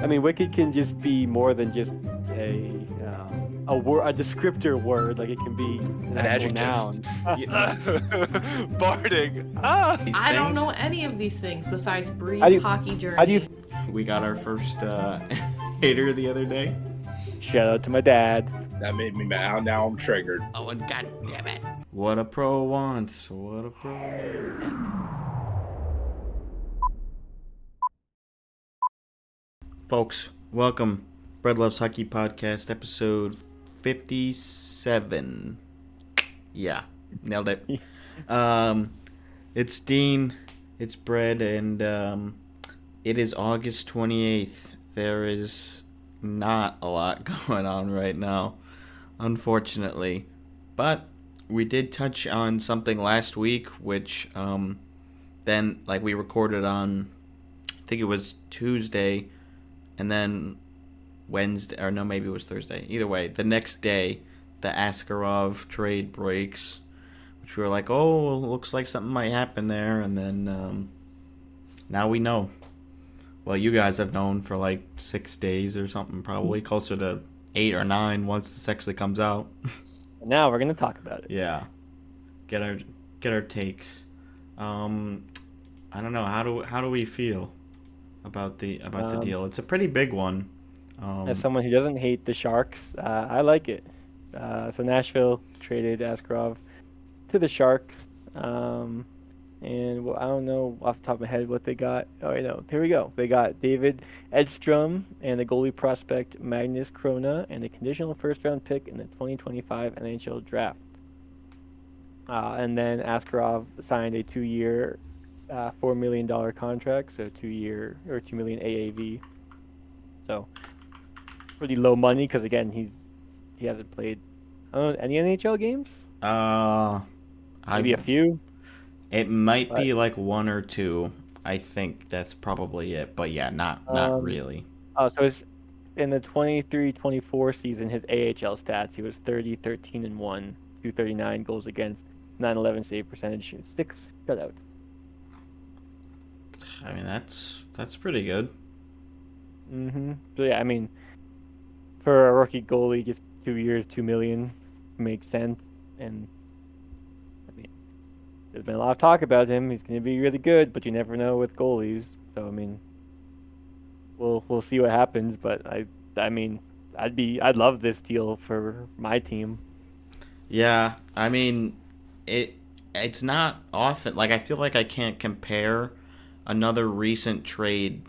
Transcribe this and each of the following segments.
I mean, wicked can just be more than just a word, a descriptor word. Like it can be an An actual adjective. noun. Barding. Ah. These I don't know things. any of these things besides How Bree's do you hockey how do you journey. We got our first hater the other day. shout out to my dad? That made me mad. Now I'm triggered. Oh, and god damn it. What a pro wants. What a pro needs. Folks, welcome. Bread Loves Hockey Podcast, episode 57. Yeah, nailed it. It's Dean, it's Bread, and it is August 28th. There is not a lot going on right now, unfortunately. But we did touch on something last week, which then, like, we recorded on, I think it was Tuesday, and then Wednesday, or no, maybe it was Thursday. Either way, the next day, the Askarov trade breaks, which we were like, oh, looks like something might happen there, and then now we know. Well, you guys have known for like 6 days or something, probably closer to 8 or 9 once this actually comes out. Now we're gonna talk about it. Yeah, get our takes. I don't know, how do we feel about the deal? It's a pretty big one. As someone who doesn't hate the Sharks, I like it. So Nashville traded Askarov to the Sharks. And well, I don't know off the top of my head what they got. Oh, I know. Here we go. They got David Edstrom and the goalie prospect Magnus Krona and a conditional first-round pick in the 2025 NHL draft. And then Askarov signed a 2-year, $4 million contract, so 2-year or $2 million AAV. So pretty low money because again he hasn't played any NHL games. Maybe a few. It might be like 1 or 2. I think that's probably it. But yeah, not really. Oh, so it's in the 23-24 season, his AHL stats, he was 30, 13, and 1, 239 goals against, 911 save percentage, 6 shutouts. I mean, that's pretty good. So yeah, I mean, for a rookie goalie, just 2 years, $2 million makes sense. And I mean, there's been a lot of talk about him. He's going to be really good, but you never know with goalies. So I mean, we'll see what happens. But I mean, I'd love this deal for my team. Yeah, I mean, it's not often. Like, I feel like I can't compare another recent trade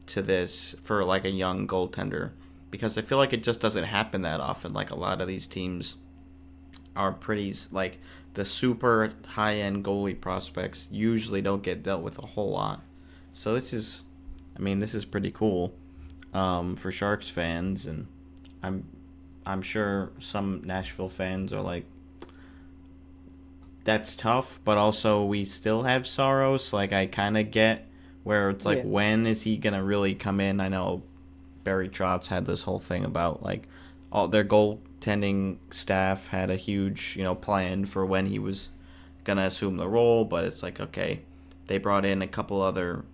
to this for like a young goaltender because I feel like it just doesn't happen that often. Like, a lot of these teams are pretty, like, the super high-end goalie prospects usually don't get dealt with a whole lot. So this is pretty cool for Sharks fans, and I'm sure some Nashville fans are like, that's tough, but also we still have Saros. Like, I kind of get where it's like, when is he gonna really come in? I know Barry Trotz had this whole thing about like all their goaltending staff had a huge, plan for when he was gonna assume the role, but it's like, okay, they brought in a couple other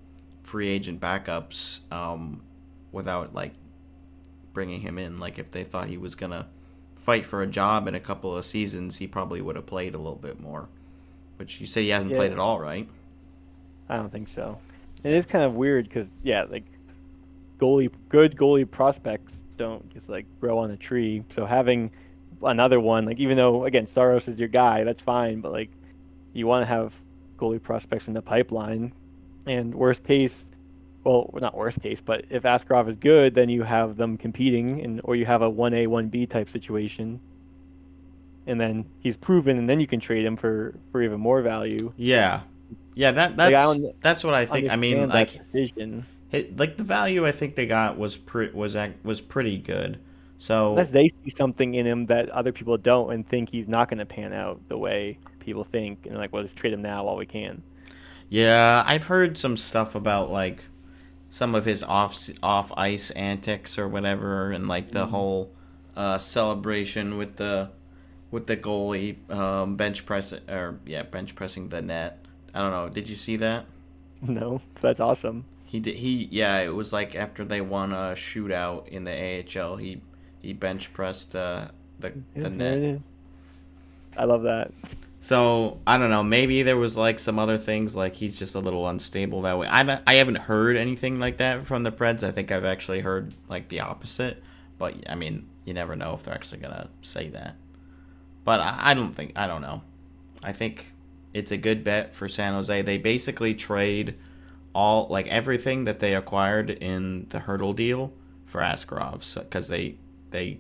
free agent backups without like bringing him in. Like, if they thought he was gonna fight for a job in a couple of seasons, he probably would have played a little bit more. Which you say he hasn't played at all, right? I don't think so. It is kind of weird because like good goalie prospects don't just like grow on a tree. So having another one, like, even though again Saros is your guy, that's fine, but like you want to have goalie prospects in the pipeline. And worst case, well, not worst case, but if Askarov is good, then you have them competing, or you have a 1A 1B type situation. And then he's proven, and then you can trade him for even more value. Yeah, that's what I think. I mean, like, decision. Like, the value I think they got was pretty good. So unless they see something in him that other people don't and think he's not going to pan out the way people think, and like, well, let's trade him now while we can. Yeah, I've heard some stuff about like some of his off ice antics or whatever, and like the whole celebration with the goalie bench pressing the net. I don't know. Did you see that? No, that's awesome. He did. It was like after they won a shootout in the AHL. He bench pressed the Yeah, the there it net. is. I love that. So I don't know. Maybe there was like some other things, like he's just a little unstable that way. I haven't heard anything like that from the Preds. I think I've actually heard like the opposite. But I mean, you never know if they're actually gonna say that. But I don't know. I think it's a good bet for San Jose. They basically trade all like everything that they acquired in the Hurdle deal for Askarov, because they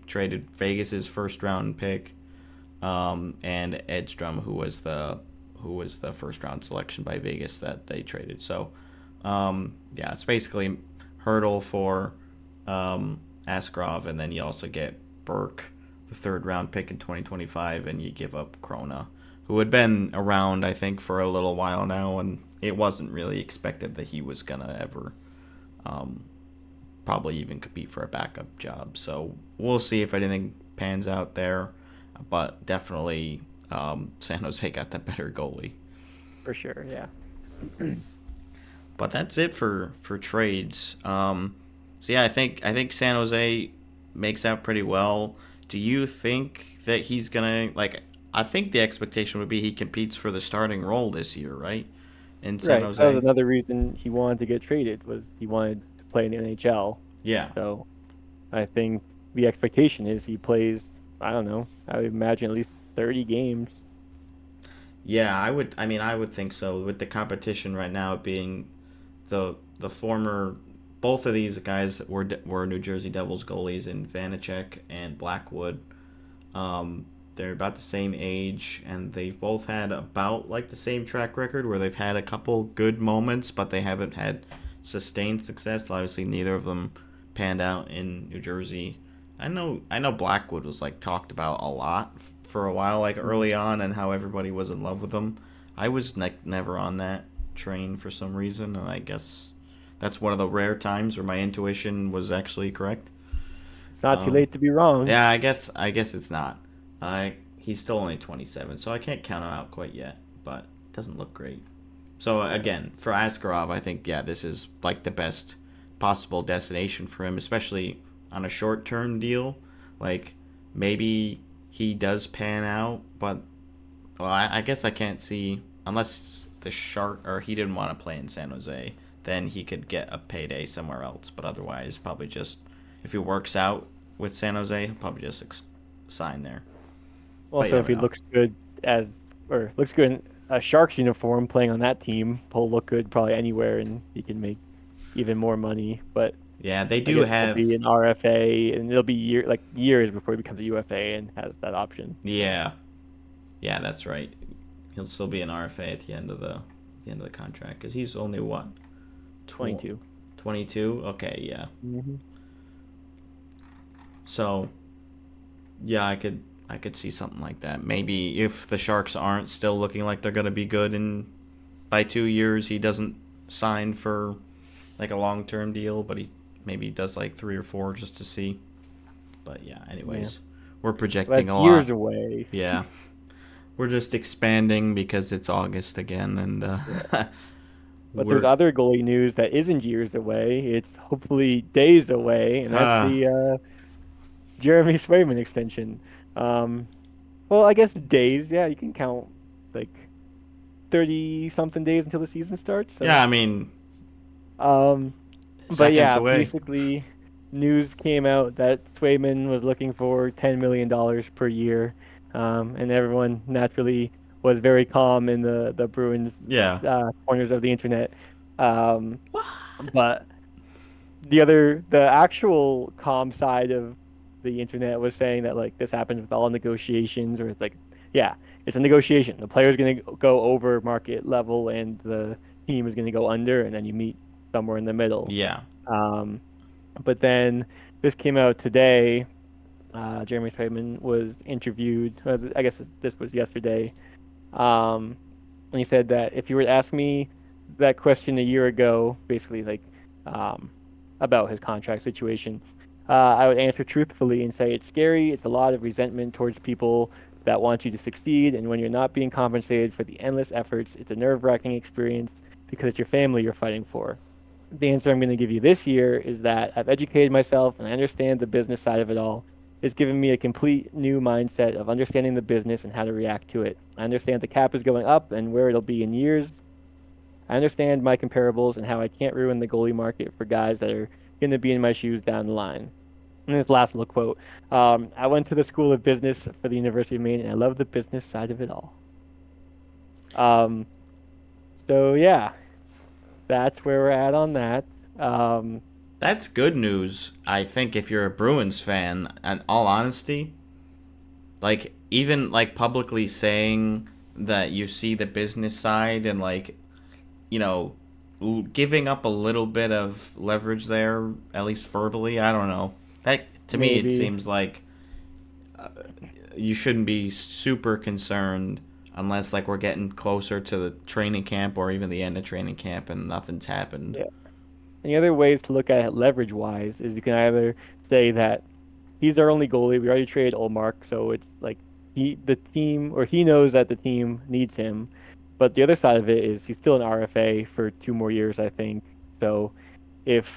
traded Vegas's first round pick, and Edstrom, who was the first round selection by Vegas that they traded. So yeah, it's basically Hurdle for Askarov, and then you also get Burke, the third round pick in 2025, and you give up Krona, who had been around, I think, for a little while now, and it wasn't really expected that he was gonna ever probably even compete for a backup job. So we'll see if anything pans out there, but definitely San Jose got the better goalie. For sure, yeah. But that's it for trades. So yeah, I think San Jose makes out pretty well. Do you think that he's gonna like? I think the expectation would be he competes for the starting role this year, right? In San Right. That was Jose. another reason he wanted to get traded was he wanted to play in the NHL. Yeah. So I think the expectation is he plays, I don't know, I would imagine at least 30 games. Yeah, I would. I mean, I would think so. With the competition right now being the former, both of these guys were New Jersey Devils goalies in Vanacek and Blackwood. They're about the same age, and they've both had about like the same track record where they've had a couple good moments, but they haven't had sustained success. Obviously, neither of them panned out in New Jersey. I know Blackwood was like talked about a lot for a while, like early on, and how everybody was in love with him. I was never on that train for some reason, and I guess that's one of the rare times where my intuition was actually correct. Not too Um, late to be wrong. yeah, I guess it's not. He's still only 27, so I can't count him out quite yet, but it doesn't look great. So again, for Askarov, I think yeah, this is like the best possible destination for him, especially on a short-term deal. Like maybe he does pan out, but well, I guess I can't see unless the Shark or he didn't want to play in San Jose, then he could get a payday somewhere else. But otherwise, probably just if he works out with San Jose, he'll probably just sign there. But you Also, if never he know. looks good as, or looks good in a Sharks uniform playing on that team, he'll look good probably anywhere and he can make even more money. But Yeah, they I do guess he'll be have. an RFA and it'll be years before he becomes a UFA and has that option. Yeah, yeah, that's right. He'll still be an RFA at the end of the contract because he's only what, 22. 22. Okay, yeah. Mm-hmm. So yeah, I could see something like that. Maybe if the Sharks aren't still looking like they're gonna be good in by 2 years, he doesn't sign for like a long term deal, but he maybe does like 3 or 4 just to see. But yeah, Yeah. anyways, we're Well, projecting that's a years lot. away. Yeah, we're just expanding because it's August again, and Yeah. But there's we're other goalie news that isn't years away. It's hopefully days away, and that's uh the Jeremy Swayman extension. Um, well, I guess days. Yeah, you can count like 30 something days until the season starts. yeah. So, I mean, um, but seconds yeah, away. basically, news came out that Swayman was looking for $10 million per year, and everyone naturally was very calm in the Bruins Yeah. corners of the internet. Um, but the actual calm side of the internet was saying that like this happens with all negotiations, or it's like, yeah, it's a negotiation. The player's going to go over market level, and the team is going to go under, and then you meet somewhere in the middle. Yeah. Um, but then this came out today. Jeremy Swayman was interviewed. I guess this was yesterday. Um, and he said that if you were to ask me that question a year ago, basically like um, about his contract situation, I would answer truthfully and say it's scary. It's a lot of resentment towards people that want you to succeed, and when you're not being compensated for the endless efforts, it's a nerve-wracking experience because it's your family you're fighting for. the answer I'm going to give you this year is that I've educated myself and I understand the business side of it all. It's given me a complete new mindset of understanding the business and how to react to it. I understand the cap is going up and where it'll be in years. I understand my comparables and how I can't ruin the goalie market for guys that are going to be in my shoes down the line. And this last little quote. I went to the School of Business for the University of Maine and I love the business side of it all. Um, so yeah, that's where we're at on that. Um, That's good news, I think, if you're a Bruins fan. In all honesty, like even like publicly saying that you see the business side and like you know giving up a little bit of leverage there, at least verbally. I don't know. That to me it maybe. seems like you shouldn't be super concerned unless like we're getting closer to the training camp or even the end of training camp and nothing's happened. Yeah. And the other ways to look at it leverage wise is you can either say that he's our only goalie. We already traded Olmark, so it's like the team or he knows that the team needs him. But the other side of it is he's still an RFA for 2 more years, I think. So if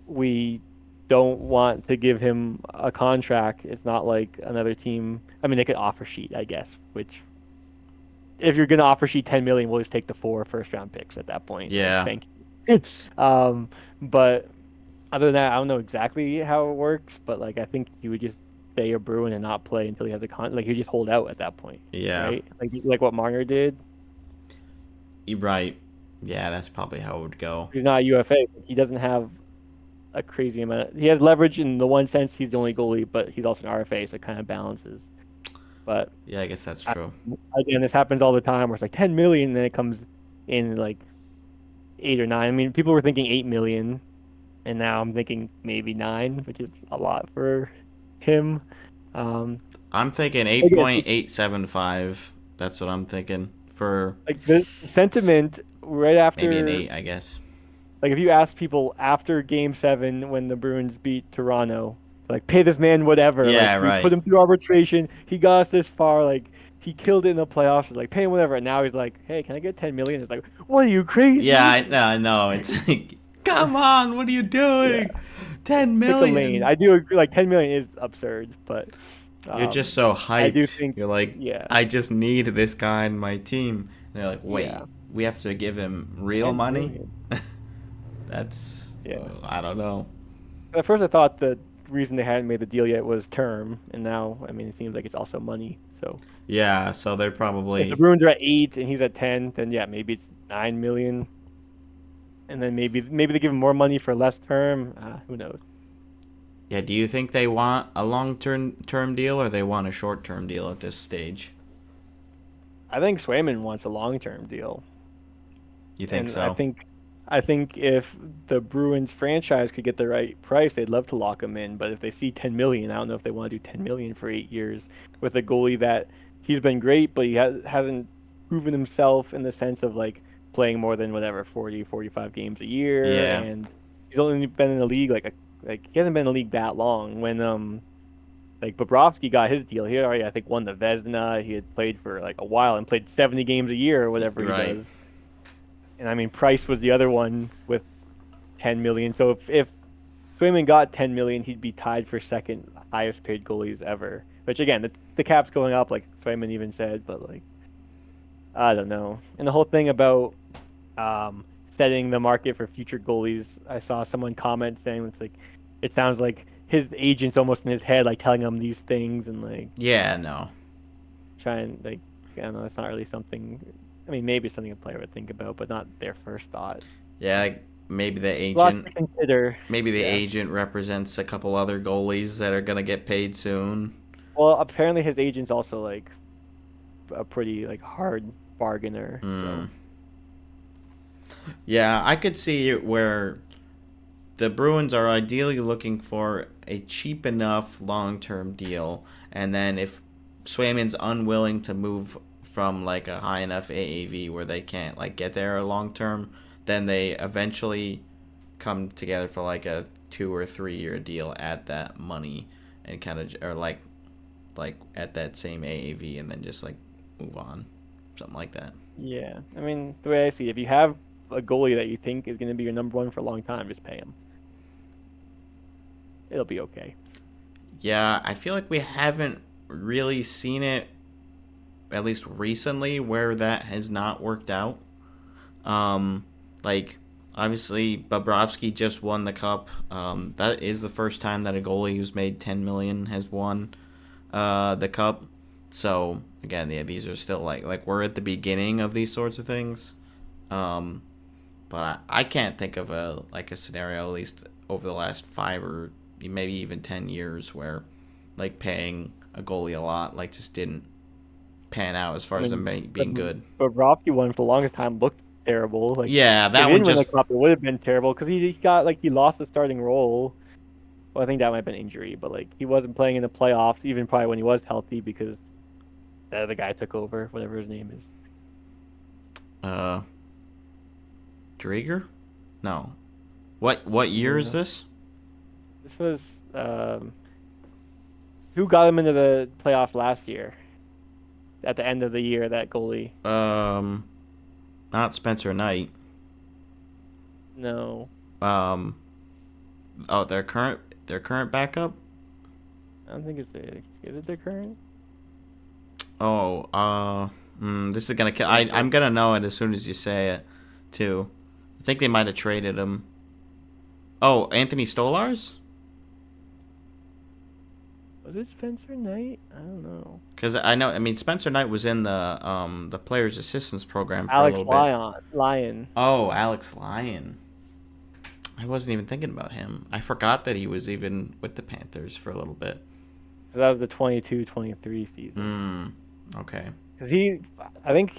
we don't want to give him a contract, it's not like another team. I mean, they could offer sheet, I guess, which if you're gonna offer sheet 10 million, we'll just take the 4 first round picks at that point. Like, Yeah. thank you. um, but other than that, I don't know exactly how it works, but like I think he would just stay a Bruin and not play until he has a like he would just hold out at that point, Yeah. right? Like what Marner did. You're right. Yeah, that's probably how it would go. He's not a UFA. He doesn't have a crazy amount. He has leverage in the one sense he's the only goalie, but he's also an RFA, so it kind of balances. But Yeah, I guess that's I, true. again, this happens all the time where it's like 10 million, and then it comes in like 8 or 9. I mean, people were thinking 8 million, and now I'm thinking maybe 9, which is a lot for him. Um, I'm thinking again, 8.875. That's what I'm thinking for like the sentiment right maybe an after, 8, I guess. like if you ask people after Game 7 when the Bruins beat Toronto, like pay this man whatever, like Yeah, we put right. him through arbitration, he got us this far, like he killed it in the playoffs, like pay him whatever, and now he's like, hey, can I get 10 million? It's like, what are you Yeah, crazy? I know. It's like, come on, what are you Yeah, doing? 10 pick a lane. million. I do agree, like 10 million is absurd, but You're just so I do hyped. think, You're like, yeah, I just need this guy in my team. And they're like, yeah, wait, we have to give him real 10 money? million, That's, yeah. I don't know. At first, I thought the reason they hadn't made the deal yet was term, and now, I mean, it seems like it's also money. So Yeah, so they're if the probably. Bruins are at 8 and he's at 10, then yeah, maybe it's 9 million, and then maybe they give him more money for less term. Who knows? Yeah, do you think they want a long term deal or they want a short term deal at this stage? I think Swayman wants a long-term deal, You think and so? I think if the Bruins franchise could get the right price, they'd love to lock him in. But if they see 10 million, I don't know if they want to do 10 million for 8 years with a goalie that he's been great, but he hasn't proven himself in the sense of like playing more than whatever 40, 45 games a year, Yeah. and he's only been in the league like he hasn't been in the league that long. When like Bobrovsky got his deal, he already I think won the Vezina. He had played for like a while and played 70 games a year or whatever he Right. does. And I mean, Price was the other one with 10 million. So if Swayman got 10 million, he'd be tied for second highest paid goalies ever. Which again, the cap's going up, like Swayman even said, but like I don't know. And the whole thing about setting the market for future goalies, I saw someone comment saying it's like it sounds like his agent's almost in his head, like telling him these things and like Yeah, no. trying like I don't know. It's not really something. I mean, maybe it's something a player would think about, but not their first thought. Yeah, like maybe the Lots agent to consider. maybe the Yeah. agent represents a couple other goalies that are gonna get paid soon. Well, apparently his agent's also like a pretty like hard bargainer. Hmm. So Yeah, I could see where the Bruins are ideally looking for a cheap enough long-term deal, and then if Swayman's unwilling to move from like a high enough AAV where they can't like get there long term, then they eventually come together for like a 2 or 3 year deal at that money and kind of or like at that same AAV and then just like move on, something like that. yeah, I mean the way I see it, if you have a goalie that you think is going to be your number one for a long time, just pay him. It'll be okay. Yeah, I feel like we haven't really seen it, at least recently, where that has not worked out. Like, obviously, Bobrovsky just won the cup. That is the first time that a goalie who's made $10 million has won the cup. So again, yeah, these are still like we're at the beginning of these sorts of things. But I can't think of a scenario, at least over the last 5 or maybe even 10 years, where like paying a goalie a lot like just didn't pan out as far as them being good. Bobrovsky one for the longest time looked terrible. Like, Yeah, if that he one didn't win the just. cup, it would have been terrible because he got like he lost the starting role. Well, I think that might have been injury, but like he wasn't playing in the playoffs, even probably when he was healthy because the other guy took over, whatever his name is. Drager? No. What year is this? This was who got him into the playoffs last year? At the end of the year, that goalie. Not Spencer Knight. No, Oh, their current backup. I don't think it's is it their current? Oh, this is gonna kill. I'm gonna know it as soon as you say it, too. I think they might have traded him. Oh, Anthony Stolarz? Was it Spencer Knight? I don't know. Because I know, I mean, Spencer Knight was in the players' assistance program for a Alex little bit. Lyon. Oh, Alex Lyon. I wasn't even thinking about him. I forgot that he was even with the Panthers for a little bit. So that was the 22-23 season. Okay. Because I think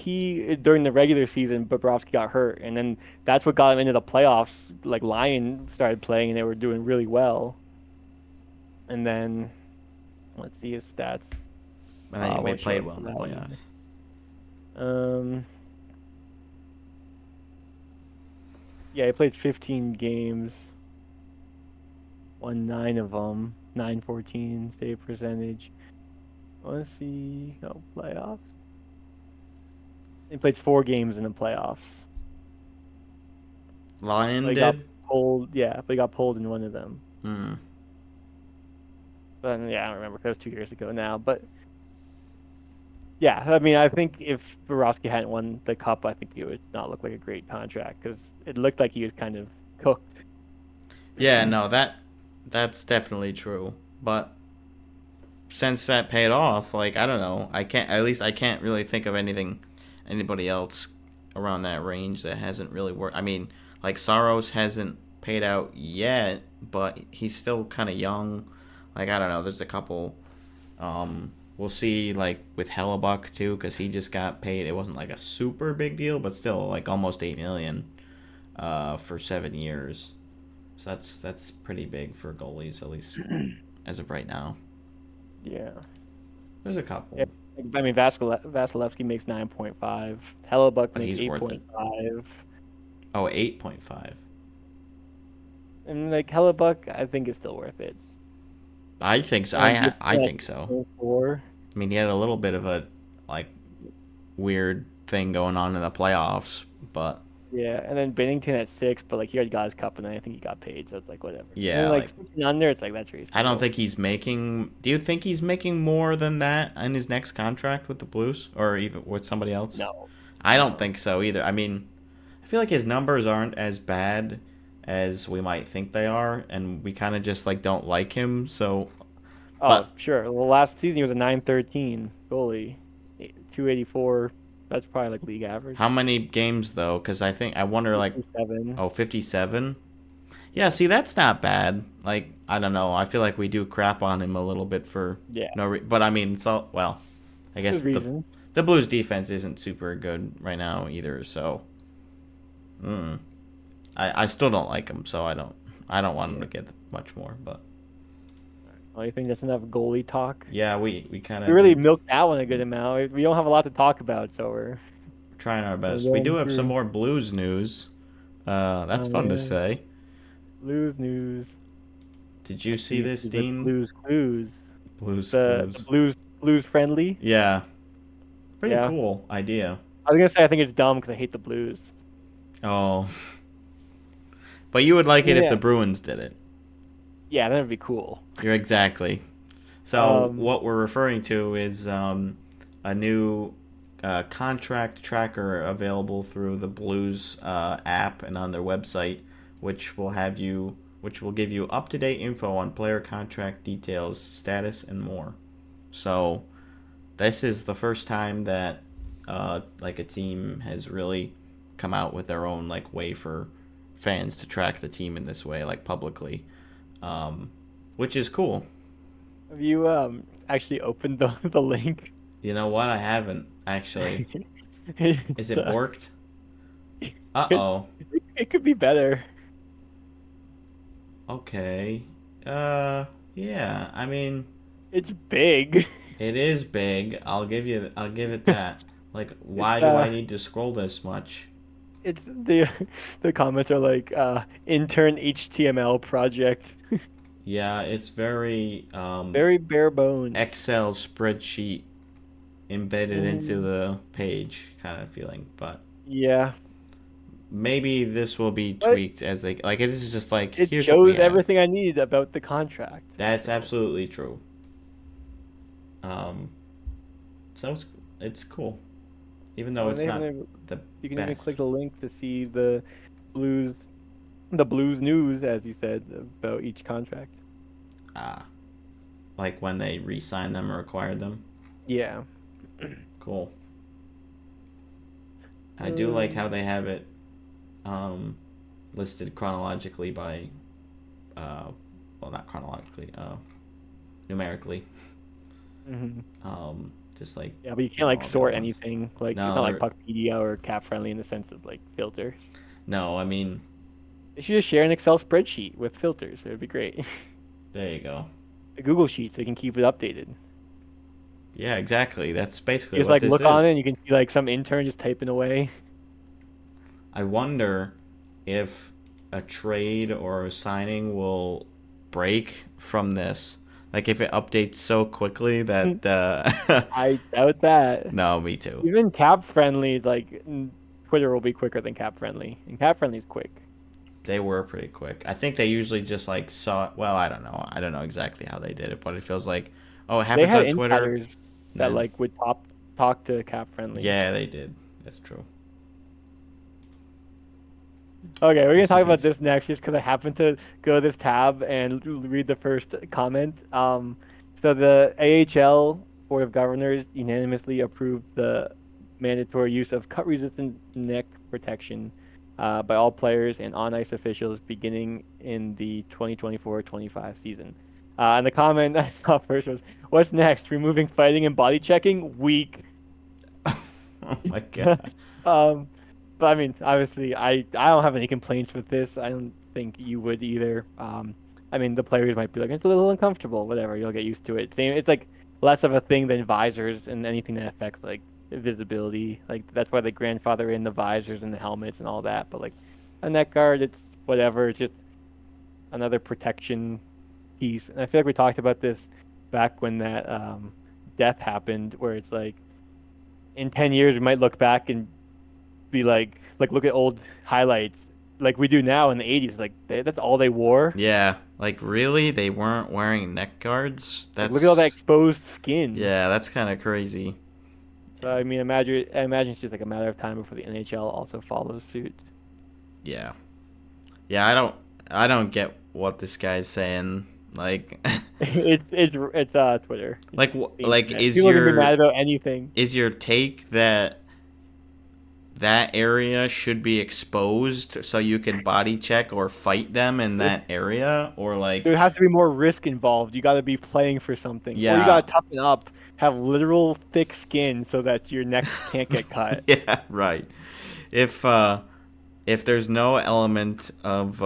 during the regular season, Bobrovsky got hurt, and then that's what got him into the playoffs. Like Lyon started playing, and they were doing really well. And then, let's see his stats. And then he Won't played show well in the that playoffs. Yeah, he played 15 games, won 9 of them, 914 save percentage. Let's see, no playoffs. He played 4 games in the playoffs. Lyon But he did? got pulled, yeah, but he got pulled in one of them. Hmm. But yeah, I don't remember. That was 2 years ago now. But yeah, I mean, I think if Borowski hadn't won the cup, I think it would not look like a great contract because it looked like he was kind of cooked. Yeah, no, that's definitely true. But since that paid off, like, I don't know. I can't really think of anybody else around that range that hasn't really worked. I mean, like, Saros hasn't paid out yet, but he's still kind of young. Like, I don't know. There's a couple. We'll see, like, with Hellebuck, too, because he just got paid. It wasn't, like, a super big deal, but still, like, almost $8 million for 7 years. So that's pretty big for goalies, at least as of right now. Yeah. There's a couple. Yeah. I mean, Vasilevsky makes 9.5. Hellebuck But makes he's worth it. 8.5. Oh, 8.5. And, like, Hellebuck, I think is still worth it. I think so. I think so. 4. I mean, he had a little bit of a, like, weird thing going on in the playoffs, but Yeah, and then Bennington at 6, but, like, he already got his cup, and then I think he got paid, so it's like, whatever. yeah, And then, like, like, 6 and under, it's like, that's reasonable. I don't think he's making. Do you think he's making more than that in his next contract with the Blues, or even with somebody else? No. I don't think so either. I mean, I feel like his numbers aren't as bad as we might think they are, and we kind of just like don't like him. So, Oh, but sure. Well, last season he was a 913 goalie, 284. That's probably like league average. how many games though? Because I wonder like 57. 57. Yeah, see, that's not bad. Like, I don't know. I feel like we do crap on him a little bit for Yeah. but I mean, it's all well. I guess Good reason. the Blues defense isn't super good right now either. So, I still don't like him. So I don't want him to get much more. But Oh, you think that's enough goalie talk? yeah, we kind of We really milked that one a good amount. We don't have a lot to talk about, so we're trying our best. going We do have through. some more Blues news. That's fun to Yeah. say. Blues news. Did you see this, The Dean? Blues clues. Blues The Blues friendly. Yeah. Pretty Yeah. cool idea. I was gonna say I think it's dumb because I hate the Blues. Oh, but you would like it if the Yeah, Bruins did it. yeah, that'd be cool. You're exactly. So Um, what we're referring to is a new contract tracker available through the Blues app and on their website, which will give you up to date info on player contract details, status, and more. So this is the first time that like a team has really come out with their own like way for fans to track the team in this way, like publicly, which is cool. have you actually opened the link? You know what? I haven't actually. Is It's it borked? Uh it, oh. it could be better. Okay. Yeah. I mean, It's big. it is big. I'll give it that. Like, It's why do I need to scroll this much? it's the comments are like intern HTML project. Yeah, it's very Very bare bones. Excel spreadsheet embedded into Mm, the page kind of feeling, but yeah, maybe this will be but tweaked as they like. This is just like it here's what we shows have. everything I need about the contract. That's So, absolutely true. Um, so it's cool, even though oh, and it's they not even the you can even best. click the link to see blues the blues news, as you said, about each contract. Ah, like when they re-sign them or acquire them. Yeah. Cool. I do like how Um, they have it um, listed chronologically by, uh, well, not chronologically, numerically. mhm. Just like Yeah, but you can't like all the other sort ones. anything. Like it's No, not like they're Puckpedia or Cap Friendly in the sense of like filters. no. I mean, They should just share an Excel spreadsheet with filters. It would be great. there you go. A Google Sheet so you can keep it updated. Yeah, exactly. That's basically You just what like this look on it is. and you can see like some intern just typing away. I wonder if a trade or a signing will break from this. Like if it updates so quickly that I doubt that. no, me too. Even Cap Friendly, like Twitter will be quicker than Cap Friendly, and Cap Friendly's quick. They were pretty quick. I think they usually just like saw. Well, I don't know. I don't know exactly how they did it, but it feels like, oh, it They happens had on Twitter. insiders And that then like would talk to Cap Friendly. yeah, they did. That's true. Okay, we're gonna Rest in talk about peace. this next, just because I happened to go to this tab and read the first comment. So the AHL Board of Governors unanimously approved the mandatory use of cut-resistant neck protection by all players and on-ice officials beginning in the 2024-25 season. And the comment I saw first was, "What's next? Removing fighting and body checking? Weak." Oh my god. Um, but I mean, obviously, I don't have any complaints with this. I don't think you would either. I mean, the players might be like, it's a little uncomfortable, whatever. You'll get used to it. Same, it's like less of a thing than visors and anything that affects like visibility. Like that's why they grandfather in the visors and the helmets and all that. But like a neck guard, it's whatever. It's just another protection piece. And I feel like we talked about this back when that death happened, where it's like in 10 years we might look back and be like look at old highlights like we do now in the 80s, like that's all they wore. Yeah, like really, they weren't wearing neck guards. Like look at all that That's exposed skin. yeah, that's kind of crazy. So I imagine it's just like a matter of time before the NHL also follows suit. Yeah, yeah. I don't get what this guy's saying. Like, It's Twitter. It's the like internet. People can be mad about anything. is your take that that area should be exposed so you can body check or fight them in It, that area, or there like has to be more risk involved. You got to be playing for something, or you yeah, got to toughen up, have literal thick skin so that your neck can't get cut. yeah, right. If if there's no element of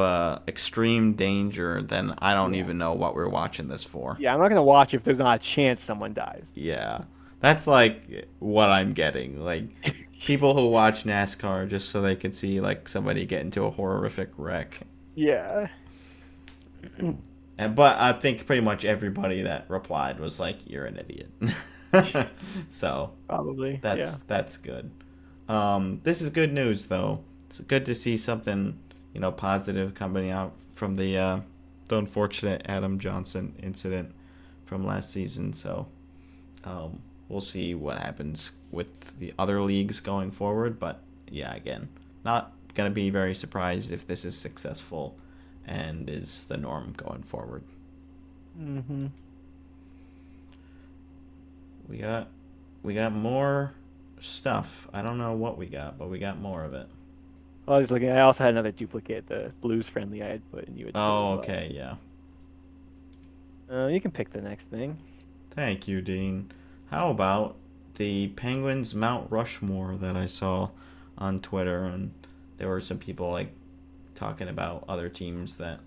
extreme danger, then I don't Yeah. even know what we're watching this for. Yeah, I'm not gonna watch if there's not a chance someone dies. Yeah. That's like what I'm getting. Like people who watch NASCAR just so they can see like somebody get into a horrific wreck. Yeah. And but I think pretty much everybody that replied was like you're an idiot. So, Probably. Yeah. that's good. This is good news though. it's good to see something, positive coming out from the unfortunate Adam Johnson incident from last season. So we'll see what happens with the other leagues going forward. But yeah, again, not gonna be very surprised if this is successful and is the norm going forward. Mm-hmm. We got more stuff. I don't know what we got, but we got more of it. I was looking. I also had another duplicate, the BluesFriendly I had put, and you had put as Oh, well. okay, yeah. You can pick the next thing. Thank you, Dean. How about the Penguins Mount Rushmore that I saw on Twitter, and there were some people like talking about other teams that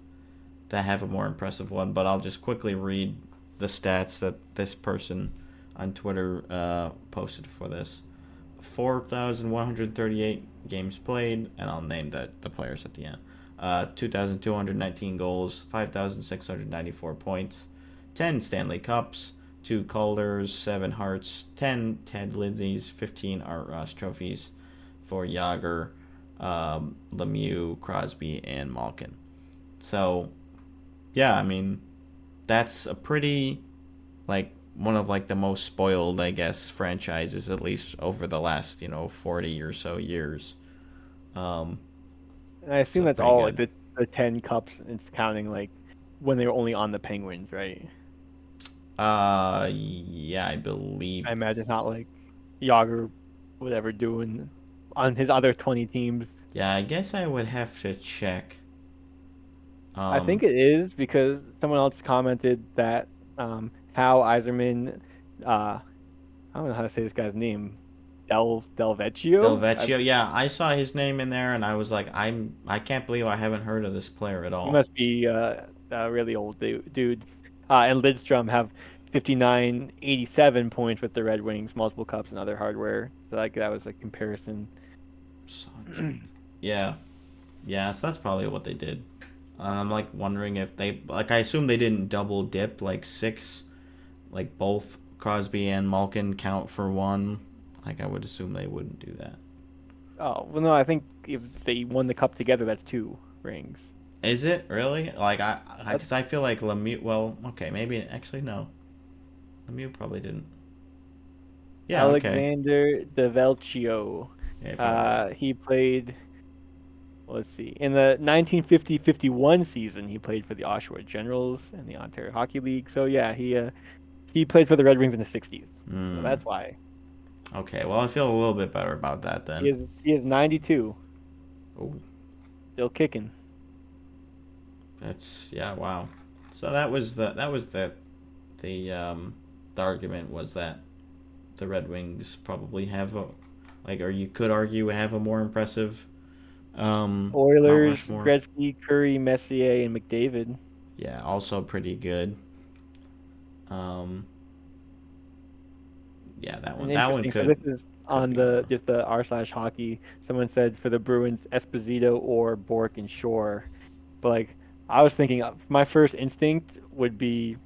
have a more impressive one, but I'll just quickly read the stats that this person on Twitter posted for this. 4,138 games played, and I'll name the players at the end. 2,219 goals, 5,694 points, 10 Stanley Cups, 2 Calder's, 7 Hearts, 10 Ted Lindsays, 15 Art Ross trophies for Yager, Lemieux, Crosby, and Malkin. So, yeah, I mean, that's a pretty, one of, the most spoiled, I guess, franchises, at least over the last, 40 or so years. And I assume So that's pretty all, good. like, the 10 cups, it's counting, like, when they were only on the Penguins, right? Yeah, I believe. I imagine it's not like Yager, whatever, doing on his other 20 teams. Yeah, I guess I would have to check. I think it is because someone else commented that Hal Eiserman, I don't know how to say this guy's name, Del Vecchio. Delvecchio. Yeah, I saw his name in there, and I was like, I can't believe I haven't heard of this player at He all. must be a really old dude. And Lidstrom have 59, 87 points with the Red Wings, multiple cups and other hardware. So like that was a comparison. Yeah, yeah. So that's probably what they did. I'm wondering if they I assume they didn't double dip six, both Crosby and Malkin count for one. I would assume they wouldn't do that. Oh well, no, I think if they won the cup together, that's 2 rings. Is it really? That's Because I feel like Lemieux. Well, okay, maybe actually no. Lemieux probably didn't. Yeah, okay. Alexander Develcio. Yeah, he probably did. He played. Let's see. In the 1950-51 season, he played for the Oshawa Generals and the Ontario Hockey League. So yeah, he played for the Red Wings in the 60s. So Hmm. that's why. Okay, well, I feel a little bit better about that then. He is 92, Oh, still kicking. that's yeah, wow. So the argument was that the Red Wings probably have or you could argue have a more impressive Mount Oilers, Rushmore. Gretzky, Curry, Messier, and McDavid. Yeah, also pretty good. Um, yeah, And that one interesting. So this is could on be the more. just the r/hockey. Someone said for the Bruins, Esposito or Bork and Shore. But like I was thinking, my first instinct would be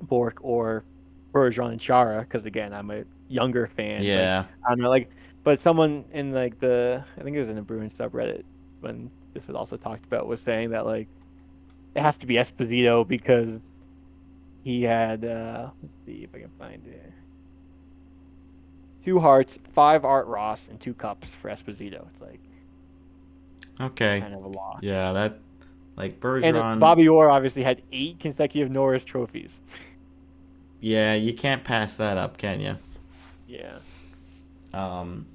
Bork or Bergeron and Chara, because again, I'm a younger fan. But Yeah. I don't know, like, but someone in like I think it was in the Bruins subreddit when this was also talked about, was saying that like it has to be Esposito because he had let's see if I can find it. 2 Hearts, 5 Art Ross, and 2 cups for Esposito. It's like Okay. kind of a lock. Yeah, that And Bergeron. Bobby Orr obviously had 8 consecutive Norris trophies. Yeah, you can't pass that up, can you? Yeah.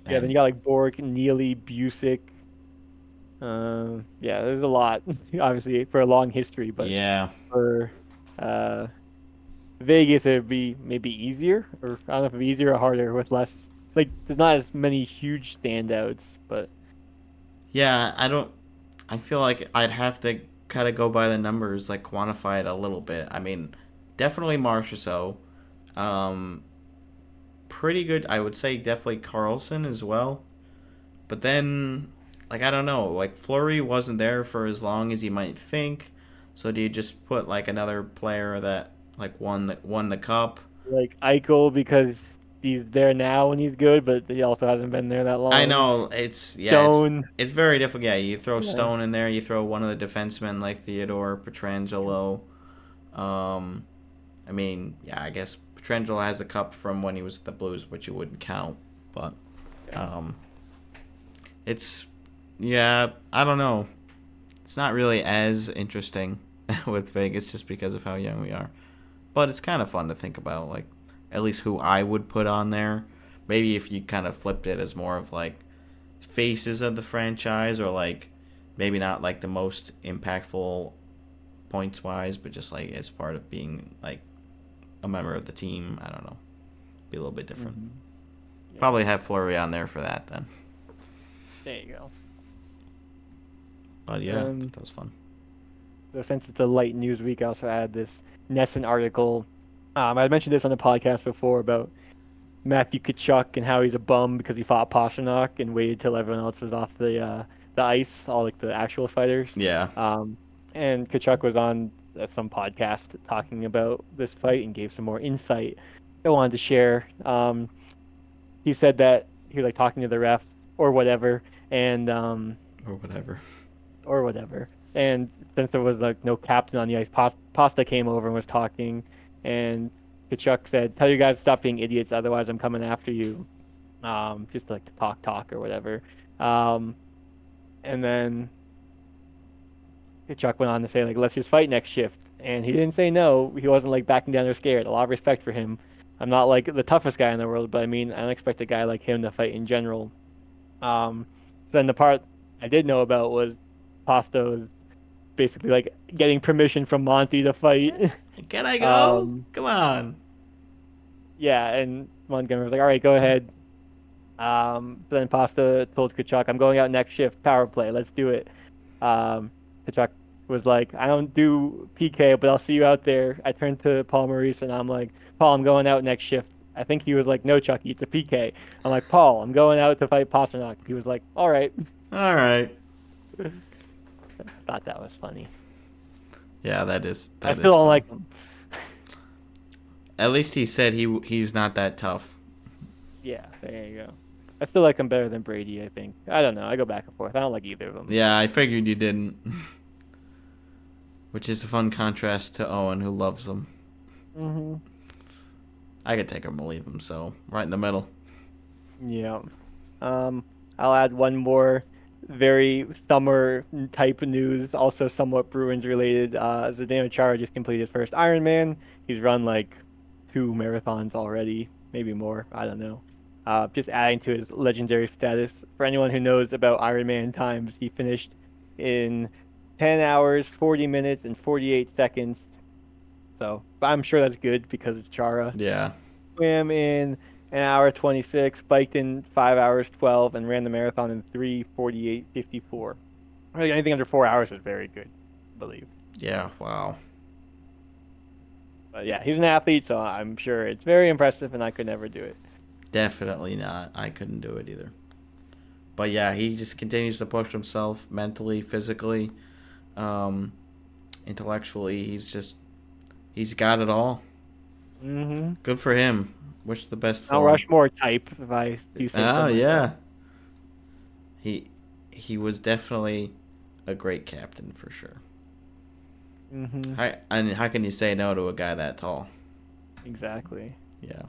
Yeah, then you And got like Bork, Neely, Busick. Yeah, there's a lot, obviously, for a long history, but yeah, for uh, Vegas, it would be maybe easier, or I don't know if it'd be easier or harder with less. Like, there's not as many huge standouts, but yeah. I don't. I feel like I'd have to kind of go by the numbers, quantify it a little bit. I mean, definitely Marchessault. Um, pretty good. I would say definitely Carlson as well. But then, I don't know. Fleury wasn't there for as long as you might think. So do you just put another player that won the cup? like Eichel because he's there now and he's good, but he also hasn't been there that long. I know it's Stone. it's very difficult. Yeah, you throw Yeah. Stone in there, you throw one of the defensemen like Theodore Petrangelo. I mean, yeah, I guess Petrangelo has a cup from when he was with the Blues, which you wouldn't count, but it's I don't know. It's not really as interesting with Vegas just because of how young we are. But it's kind of fun to think about, like, at least who I would put on there. Maybe if you kind of flipped it as more of, like, faces of the franchise, or, like, maybe not, like, the most impactful points-wise, but just, like, as part of being, like, a member of the team. I don't know. Be a little bit different. Mm-hmm. Yeah. Probably have Fleury on there for that, then. There you go. But, yeah, that was fun. So since it's a light news week, I also added this Nesson article. I mentioned this on the podcast before about Matthew Tkachuk and how he's a bum because he fought Pasternak and waited till everyone else was off the ice, all like the actual fighters. Yeah. And Tkachuk was on some podcast talking about this fight and gave some more insight I wanted to share. He said that he was like talking to the ref or whatever, and or whatever. And since there was like no captain on the ice, Pasta came over and was talking, and Kachuk said, "Tell you guys to stop being idiots, otherwise I'm coming after you." Just like to talk or whatever. And then Kachuk went on to say, like, let's just fight next shift. And he didn't say no. He wasn't like backing down or scared. A lot of respect for him. I'm not like the toughest guy in the world, but I mean, I don't expect a guy like him to fight in general. Then the part I did know about was Pasta was basically like getting permission from Monty to fight. Can I go? Come on. Yeah, and Montgomery was like, all right, go ahead. Then Pasta told Kachuk, I'm going out next shift, power play, let's do it. Kachuk was like, I don't do PK, but I'll see you out there. I turned to Paul Maurice and I'm like, Paul, I'm going out next shift. I think he was like, no, Chucky, it's a PK. I'm like, Paul, I'm going out to fight Pasternak. He was like, all right. All right. I thought that was funny. Yeah, that is. I still don't like him. At least he said he's not that tough. Yeah, there you go. I still like him better than Brady, I think. I don't know. I go back and forth. I don't like either of them. Yeah, I figured you didn't. Which is a fun contrast to Owen, who loves them. Mm-hmm. I could take him or leave him, so right in the middle. Yeah. I'll add one more very summer type news, also somewhat Bruins related. Zdeno Chara just completed his first Ironman. He's run like 2 marathons already, maybe more. I don't know. Just adding to his legendary status. For anyone who knows about Ironman times, he finished in 10 hours, 40 minutes, and 48 seconds. So I'm sure that's good because it's Chara. Yeah. Swam in an hour 26, biked in 5 hours 12, and ran the marathon in 3:48:54. Anything under 4 hours is very good, I believe. Yeah, wow. But yeah, he's an athlete, so I'm sure it's very impressive, and I could never do it. Definitely not. I couldn't do it either. But yeah, he just continues to push himself mentally, physically, intellectually. He's got it all. Mm-hmm. Good for him. Wish the best for Mount him. Rushmore type, if I do say so. Oh yeah. He was definitely a great captain for sure. Mm-hmm. How can you say no to a guy that tall? Exactly. Yeah.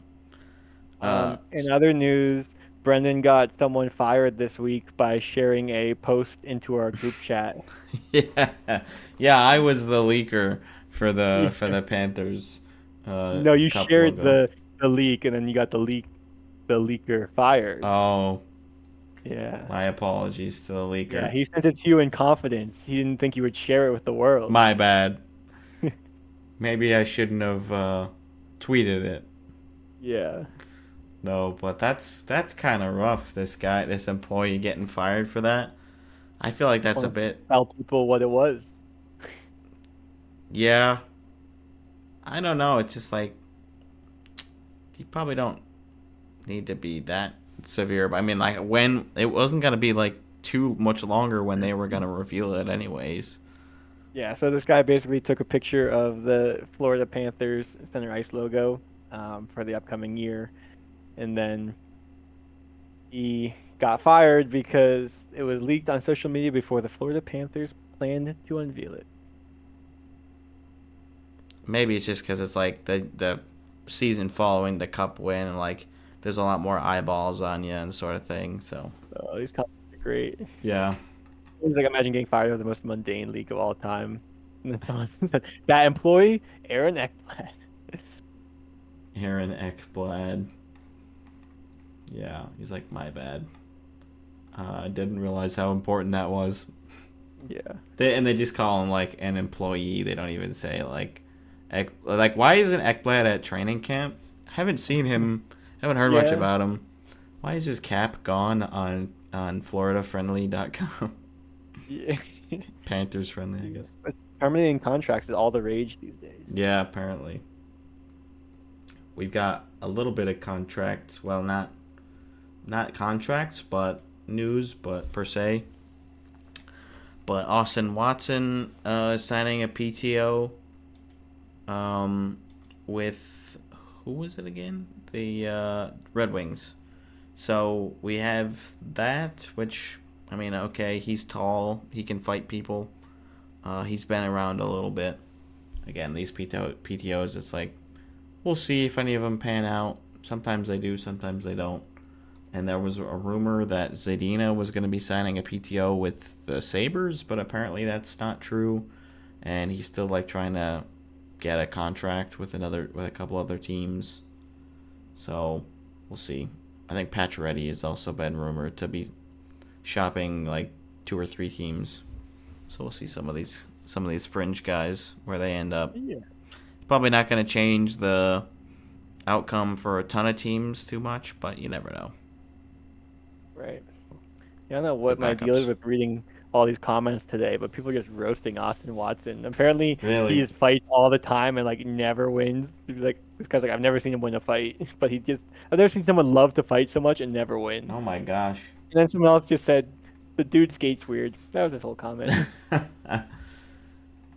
In other news, Brendan got someone fired this week by sharing a post into our group chat. Yeah, I was the leaker for the Panthers. No, you couple shared ago. the leak, and then you got the leaker fired. Oh, Yeah. my apologies to the leaker. Yeah, he sent it to you in confidence. He didn't think you would share it with the world. My bad. Maybe I shouldn't have tweeted it. Yeah. No, but that's kind of rough. This employee getting fired for that. I feel like that's a bit. Tell people what it was. Yeah. I don't know. It's just like you probably don't need to be that severe. But I mean, like when it wasn't gonna be like too much longer when they were gonna reveal it, anyways. Yeah. So this guy basically took a picture of the Florida Panthers center ice logo for the upcoming year. and then he got fired because it was leaked on social media before the Florida Panthers planned to unveil it. Maybe it's just because it's like the season following the Cup win, and like there's a lot more eyeballs on you and sort of thing. So These comments are great. yeah, It's like imagine getting fired of the most mundane league of all time. And then someone said, that employee, Aaron Ekblad. Aaron Ekblad. Yeah, he's like, my bad. I didn't realize how important that was. Yeah. They just call him like an employee. They don't even say like, like why isn't Ekblad at training camp? I haven't seen him. Haven't heard much Yeah. about him. Why is his cap gone on FloridaFriendly.com? Yeah. Panthers friendly, I guess. Terminating contracts is all the rage these days. Yeah, apparently. We've got a little bit of contracts. Well, not contracts, but news, but per se. But Austin Watson is signing a PTO with, who was it again? The Red Wings. So we have that, which, I mean, okay, he's tall. He can fight people. He's been around a little bit. Again, these PTOs, it's like, we'll see if any of them pan out. Sometimes they do, sometimes they don't. And there was a rumor that Zadina was going to be signing a PTO with the Sabres, but apparently that's not true. And he's still like trying to get a contract with a couple other teams. So we'll see. I think Pacioretty has also been rumored to be shopping like 2 or 3 teams. So we'll see some of these fringe guys where they end up. Yeah. Probably not going to change the outcome for a ton of teams too much, but you never know. Right. Yeah, I don't know what The my deal is backups. with reading all these comments today, but people are just roasting Austin Watson. Apparently, Really? he just fights all the time and like never wins. Like this guy's like, I've never seen him win a fight, but I've never seen someone love to fight so much and never win. Oh my gosh. And then someone else just said, the dude skates weird. That was his whole comment.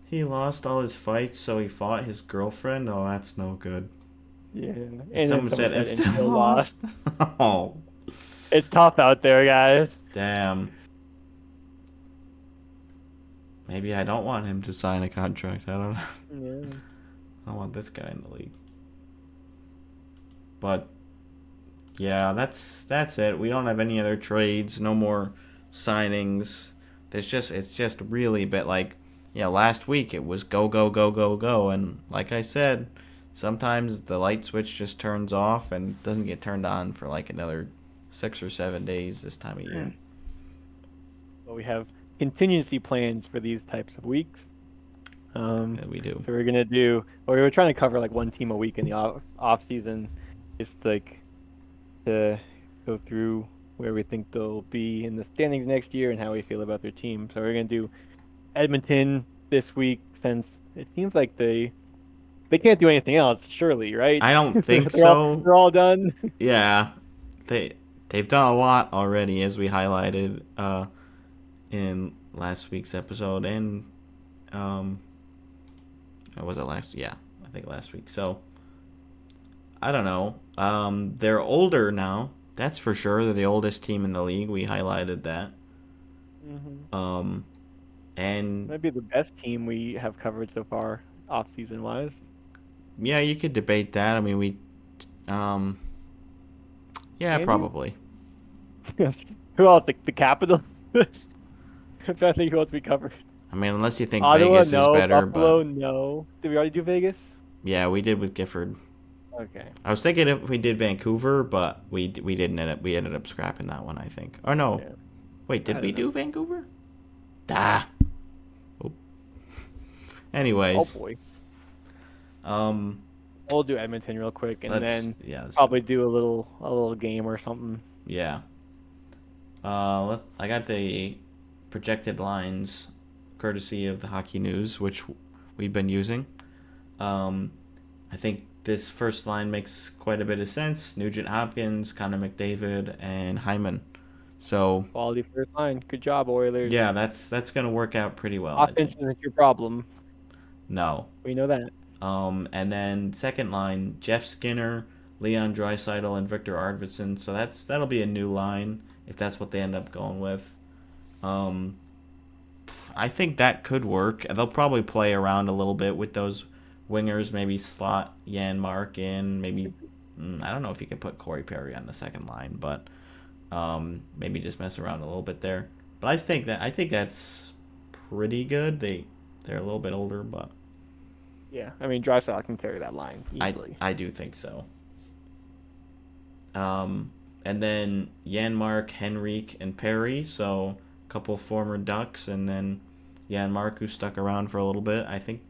He lost all his fights, so he fought his girlfriend. Oh, that's no good. Yeah. And then someone said, "And "And still lost." Oh, It's tough out there, guys. damn. Maybe I don't want him to sign a contract. I don't know. Yeah. I don't want this guy in the league. But yeah, that's it. We don't have any other trades. No more signings. It's just really a bit like, last week it was go go go go go, and like I said, sometimes the light switch just turns off and doesn't get turned on for like another 6 or 7 days this time of year. Well, we have contingency plans for these types of weeks. Yeah, we do. So we're gonna do, or we were trying to cover like one team a week in the off season, just like to go through where we think they'll be in the standings next year and how we feel about their team. So we're gonna do Edmonton this week, since it seems like they can't do anything else, surely, right? I don't think they're so. They're all done. Yeah, they've done a lot already, as we highlighted in last week's episode, and or was it last? Yeah, I think last week. So I don't know. They're older now. That's for sure. They're the oldest team in the league. We highlighted that. Mm-hmm. And Might be the best team we have covered so far, off season wise. yeah, you could debate that. I mean, yeah, Maybe? probably. Who else? The Capitals. I'm trying to think who else we covered. I mean, unless you think Ottawa, Vegas no. is better, Buffalo, but no. Did we already do Vegas? yeah, we did with Gifford. Okay. I was thinking if we did Vancouver, but we didn't end up. We ended up scrapping that one, I think. Or no, Yeah. wait, did I we don't know. do Vancouver? Ah. Oh. Anyways, Oh boy. um, We'll do Edmonton real quick, and then let's probably do a little game or something. yeah. I got the projected lines, courtesy of the Hockey News, which we've been using. I think this first line makes quite a bit of sense. Nugent Hopkins, Connor McDavid, and Hyman. So Quality first line. Good job, Oilers. yeah, that's gonna work out pretty well. I Offense think. isn't your problem. No. We know that. And then second line, Jeff Skinner, Leon Draisaitl and Victor Arvidsson. So that'll be a new line if that's what they end up going with. I think that could work. They'll probably play around a little bit with those wingers. Maybe slot Janmark in. Maybe I don't know if you can put Corey Perry on the second line, but maybe just mess around a little bit there. But I think that's pretty good. They're a little bit older, but Yeah, I mean, Drysdale can carry that line easily. I do think so. And then Janmark, Henrique, and Perry. So a couple former Ducks, and then Janmark, who stuck around for a little bit. I think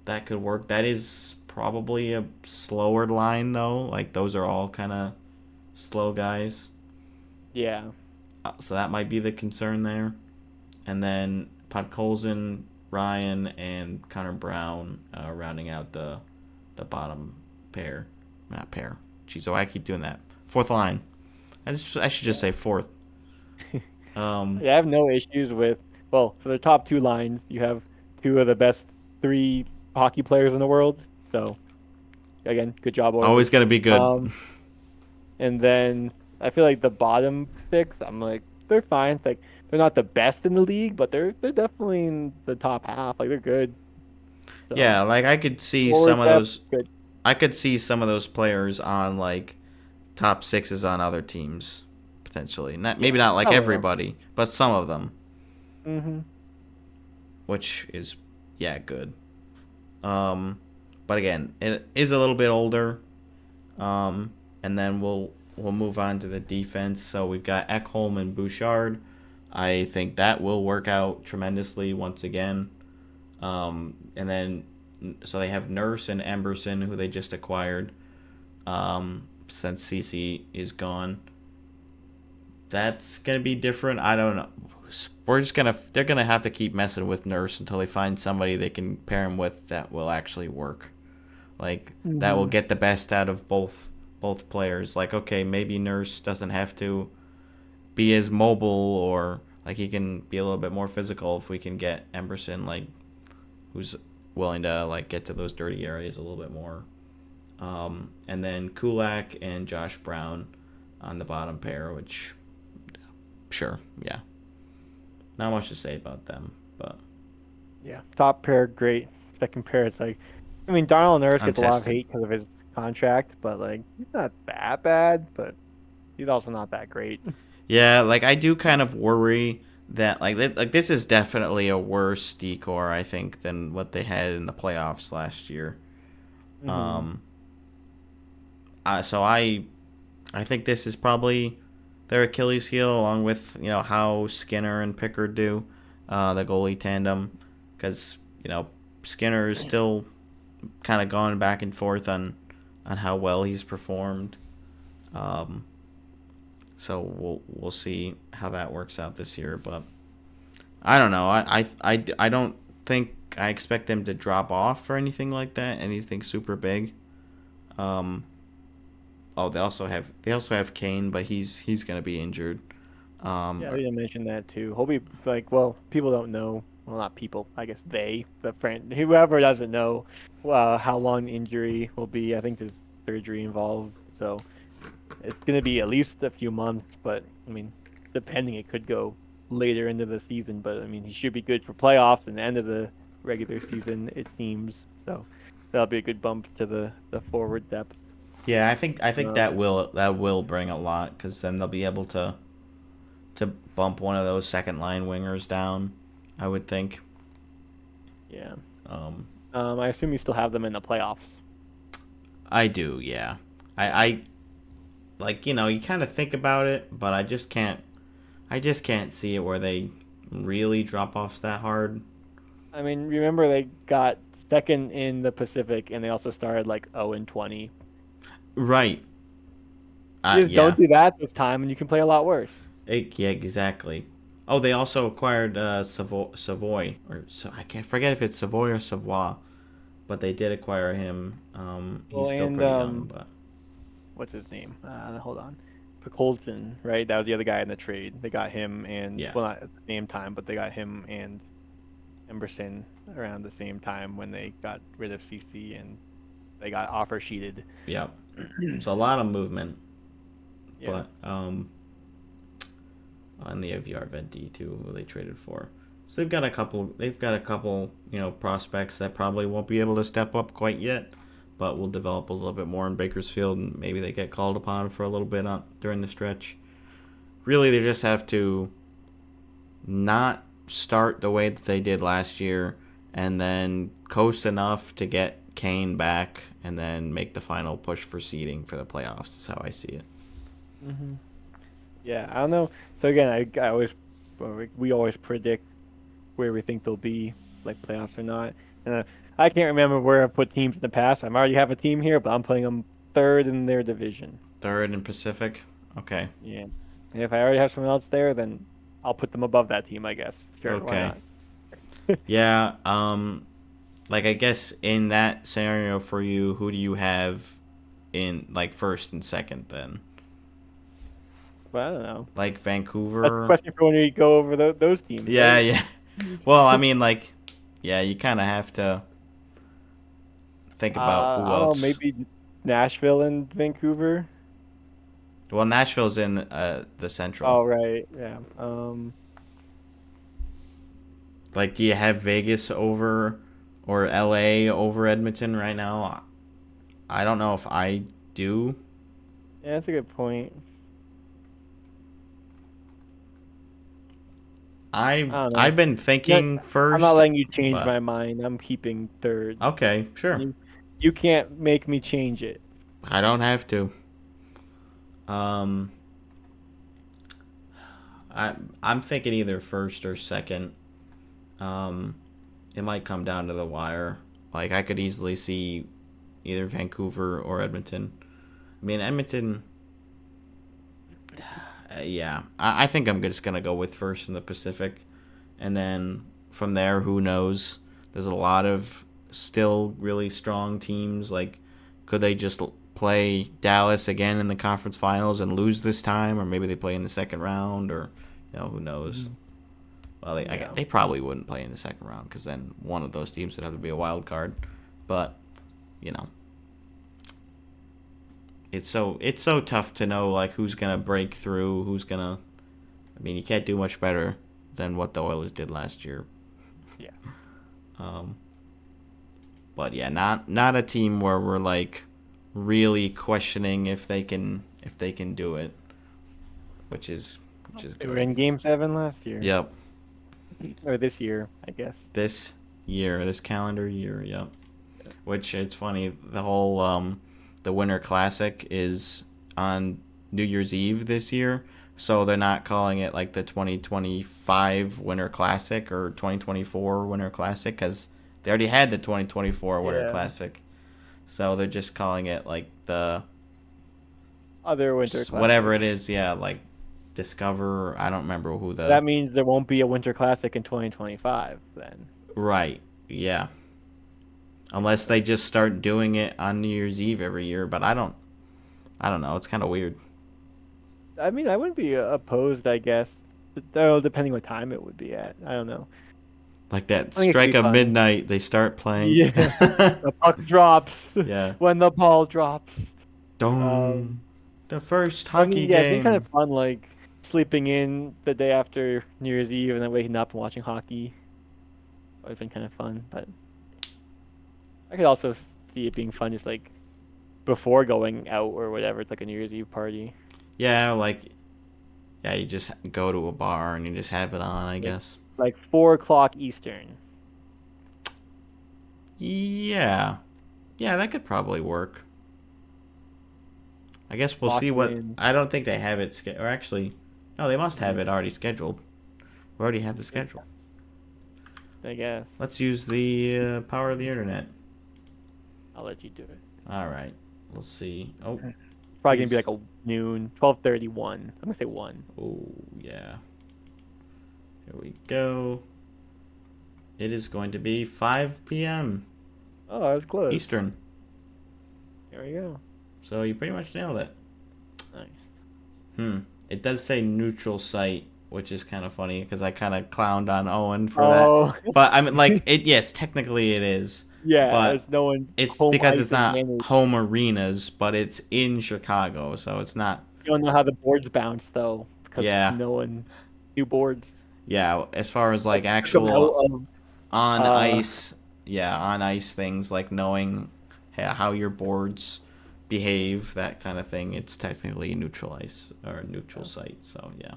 that could work. That is probably a slower line, though. Like, those are all kind of slow guys. Yeah. So that might be the concern there. And then Podkolzin, Ryan, and Connor Brown rounding out the bottom pair. Not pair. Jeez, oh, I keep doing that. Fourth line. I should just say fourth. Yeah, I have no issues with, well, for the top two lines, you have two of the best three hockey players in the world. So, again, good job. Oilers. Always going to be good. And then I feel like the bottom six, I'm like, they're fine. It's like, they're not the best in the league, but they're definitely in the top half. Like, they're good. So, yeah, like I could see some of those. Good. I could see some of those players on like top sixes on other teams potentially. Maybe not like everybody, but some of them. Mm-hmm. Which is good. But again, it is a little bit older. And then we'll move on to the defense. So we've got Ekholm and Bouchard. I think that will work out tremendously once again. And then so they have Nurse and Emberson, who they just acquired since Cece is gone. That's gonna be different. I don't know. They're gonna have to keep messing with Nurse until they find somebody they can pair him with that will actually work. Like that will get the best out of both players. Like, okay, maybe Nurse doesn't have to be as mobile, or like he can be a little bit more physical if we can get Emberson, like, who's willing to like get to those dirty areas a little bit more. And then Kulak and Josh Brown on the bottom pair, which sure, yeah. Not much to say about them, but yeah, top pair, great. Second pair, it's like, I mean, Darnell Nurse gets a lot of hate because of his contract, but like, he's not that bad, but he's also not that great. Yeah, like I do kind of worry that like this is definitely a worse decor, I think, than what they had in the playoffs last year. Mm-hmm. So I think this is probably their Achilles heel, along with how Skinner and Pickard do, the goalie tandem, because Skinner is still kind of going back and forth on how well he's performed. So we'll see how that works out this year, but I don't know. I don't think I expect them to drop off or anything like that, anything super big. They also have Kane, but he's gonna be injured. Yeah, I didn't mention that too. He'll be like, well, people don't know. Well, not people. I guess the friend, whoever doesn't know, how long the injury will be. I think there's surgery involved, so it's gonna be at least a few months. But I mean, depending, it could go later into the season. But I mean, he should be good for playoffs and the end of the regular season, it seems. So that'll be a good bump to the forward depth. Yeah, I think that will bring a lot, because then they'll be able to bump one of those second line wingers down, I would think. Yeah. I assume you still have them in the playoffs. I do, yeah. I like, you kind of think about it, but I just can't see it where they really drop off that hard. I mean, remember they got second in the Pacific, and they also started like 0-20. Right. Don't do that this time, and you can play a lot worse. Yeah, exactly. Oh, they also acquired Savoy, I can't forget if it's Savoy or Savoy, but they did acquire him. He's still pretty young, but what's his name? Hold on, Colton, right? That was the other guy in the trade. They got him, and well, not at the same time, but they got him and Emberson around the same time when they got rid of CC and they got offer sheeted. Yeah. It's a lot of movement. Yeah. But and they have Yarved too, who they traded for. So they've got a couple. Prospects that probably won't be able to step up quite yet, but will develop a little bit more in Bakersfield, and maybe they get called upon for a little bit during the stretch. Really, they just have to not start the way that they did last year, and then coast enough to get Kane back, and then make the final push for seeding for the playoffs. Is how I see it. Hmm. Yeah, I don't know. So again, I always we always predict where we think they'll be, like playoffs or not. And I can't remember where I've put teams in the past. I already have a team here, but I'm putting them third in their division. Third in Pacific. Okay. Yeah. And if I already have someone else there, then I'll put them above that team, I guess. Sure, why Okay. not? Yeah. Like I guess in that scenario for you, who do you have in like first and second then? But I don't know. Like That's a Vancouver. question for when we go over those teams, Yeah, right? yeah. Well, I mean, like, yeah, you kind of have to think about who I don't know, else. maybe Nashville and Vancouver. Well, Nashville's in the Central. Oh, right. Yeah. Like, do you have Vegas over or LA over Edmonton right now? I don't know if I do. Yeah, that's a good point. I don't know. I've been No, thinking I'm not first, letting you change but my mind. I'm keeping third. okay, sure. You, you can't make me change it. I don't have to. Um, I'm thinking either first or second. Um, it might come down to the wire. Like I could easily see either Vancouver or Edmonton. I mean Edmonton. Yeah, I think I'm just gonna go with first in the Pacific, and then from there, who knows? There's a lot of still really strong teams. Like, could they just play Dallas again in the conference finals and lose this time, or maybe they play in the second round, or who knows? Mhm. Well, Yeah. they probably wouldn't play in the second round because then one of those teams would have to be a wild card. But you know, it's so tough to know like who's gonna break through, who's gonna. I mean, you can't do much better than what the Oilers did last year. Yeah. Um, but yeah, not a team where we're like really questioning if they can do it, which is They were good, I in guess. Game 7 last year. Yep, Or this year, I guess. this calendar year, yep. Which it's funny, the whole the Winter Classic is on New Year's Eve this year, so they're not calling it like the 2025 Winter Classic or 2024 Winter Classic because they already had the 2024 Winter Yeah. Classic, so they're just calling it like the Other Winter whatever Classic. it is, yeah, like Discover. I don't remember who the That means there won't be a Winter Classic in 2025 then. right, yeah. Unless they just start doing it on New Year's Eve every year, but I don't know. It's kind of weird. I mean, I wouldn't be opposed, I guess. Though, depending what time it would be at. I don't know. Like that I think it could strike be of fun. midnight, they start playing. Yeah. The puck drops Yeah. when the ball drops. Dong. The first I hockey mean, yeah, it'd be kind of game. fun, like sleeping in the day after New Year's Eve and then waking up and watching hockey. Would have been kind of fun, but I could also see it being fun just like before going out or whatever. It's like a New Year's Eve party, Yeah, like yeah, you just go to a bar and you just have it on, I like guess. 4 o'clock Eastern. Yeah. Yeah, that could probably work. I guess we'll Lock see it what in, I don't think they have it or actually no, they must have mm, it already scheduled. We already have the schedule. I guess. Let's use the power of the internet. I'll let you do it. All right. We'll see. Oh, Probably gonna be please. like a noon, 12:31. I'm gonna say 1. Oh, yeah. Here we go. It is going to be 5 p.m. Oh, I was close. Eastern. There we go. So you pretty much nailed it. Nice. It does say neutral site, which is kind of funny because I kind of clowned on Owen for that. Oh, But I mean, like, yes, technically it is. Yeah, but it's no one's it's home because ice it's not advantage. home arenas, but it's in Chicago, so it's not. You don't know how the boards bounce though, because Yeah, no one new boards. yeah. As far as Like like took 'em out actual of on uh ice, yeah, on ice things like knowing how your boards behave, that kind of thing. It's technically neutral ice or neutral site. So yeah,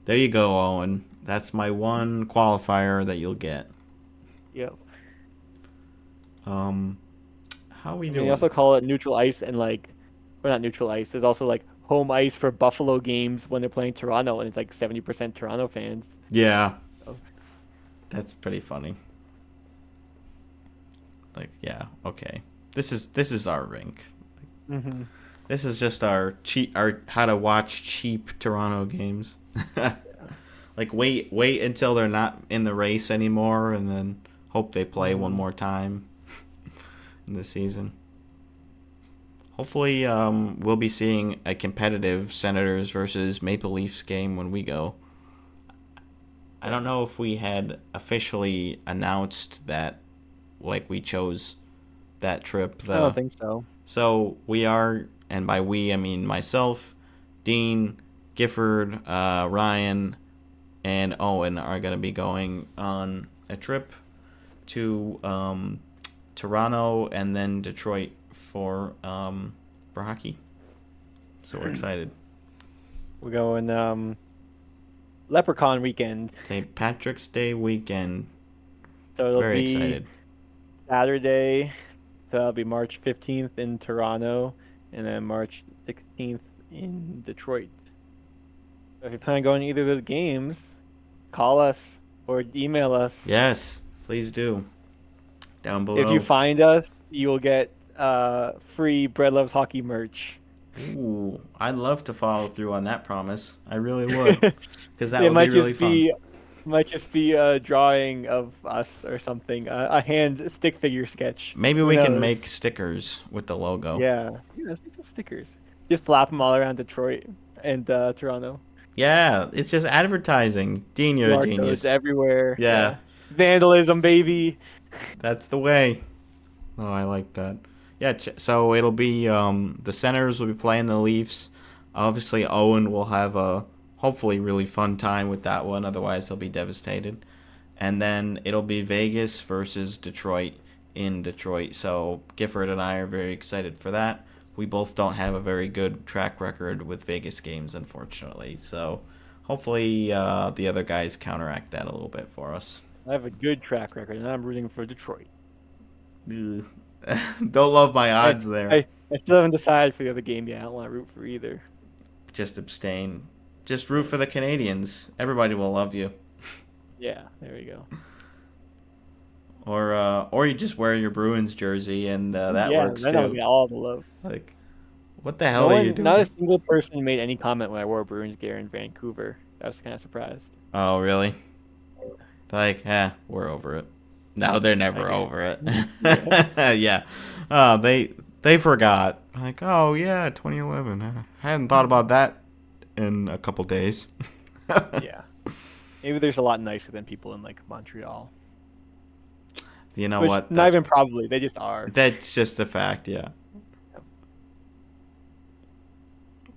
there you go, Owen. That's my one qualifier that you'll get. yeah. Um, how we I mean, they doing? also call it neutral ice and like, or not neutral ice. There's also like home ice for Buffalo games when they're playing Toronto, and it's like 70% Toronto fans. Yeah, So, that's pretty funny. Like, yeah, okay. This is our rink. hmm This is just our how to watch cheap Toronto games. Like wait until they're not in the race anymore, and then hope they play one hmm more time in the season. Hopefully, we'll be seeing a competitive Senators versus Maple Leafs game when we go. I don't Yeah. know if we had officially announced that, like we chose that trip. I don't The think so. So we are, and by we I mean myself, Dean, Gifford, Ryan, and Owen are going to be going on a trip to Toronto and then Detroit for hockey. So we're excited. We're going Leprechaun weekend, St. Patrick's Day weekend. so it'll Very be excited. Saturday. So that'll be March 15th in Toronto, and then March 16th in Detroit. So if you plan on going to either of those games, call us or email us. Yes, please do. Down If you below. find us, you will get free Bread Loves Hockey merch. Ooh, I'd love to follow through on that promise. I really would, because that It would be really fun. might just be a drawing of us or something, a hand stick figure sketch. Maybe Who we can knows? make stickers with the logo. Yeah, let's make some stickers. Just slap them all around Detroit and Toronto. Yeah, it's just advertising. Dean, you're a QR codes genius. everywhere. Yeah, Yeah, vandalism, baby. that's the way. Oh, I like that. Yeah, so it'll be the Senators will be playing the Leafs. Obviously, Owen will have a hopefully really fun time with that one. Otherwise, he'll be devastated. And then it'll be Vegas versus Detroit in Detroit. So Gifford and I are very excited for that. We both don't have a very good track record with Vegas games, unfortunately. So hopefully the other guys counteract that a little bit for us. I have a good track record, and I'm rooting for Detroit. Ugh. Don't love my I, odds there. I still haven't decided for the other game yet. I don't want to root for either. Just abstain. Just root for the Canadians. Everybody will love you. Yeah, there we go. Or you just wear your Bruins jersey and that Yeah, works then I'll too. get all the love. Like, what the hell are you Not a doing? single person made any comment when I wore Bruins gear in Vancouver. I was kind of surprised. Oh, really? Like, we're over it. No, they're I never guess. over it. Yeah, Yeah. Oh, they forgot. Like, oh yeah, 2011. I hadn't thought about that in a couple days. yeah. Maybe there's a lot nicer than people in like Montreal. You know Which what? not even probably, they just are. That's just a fact. Yeah.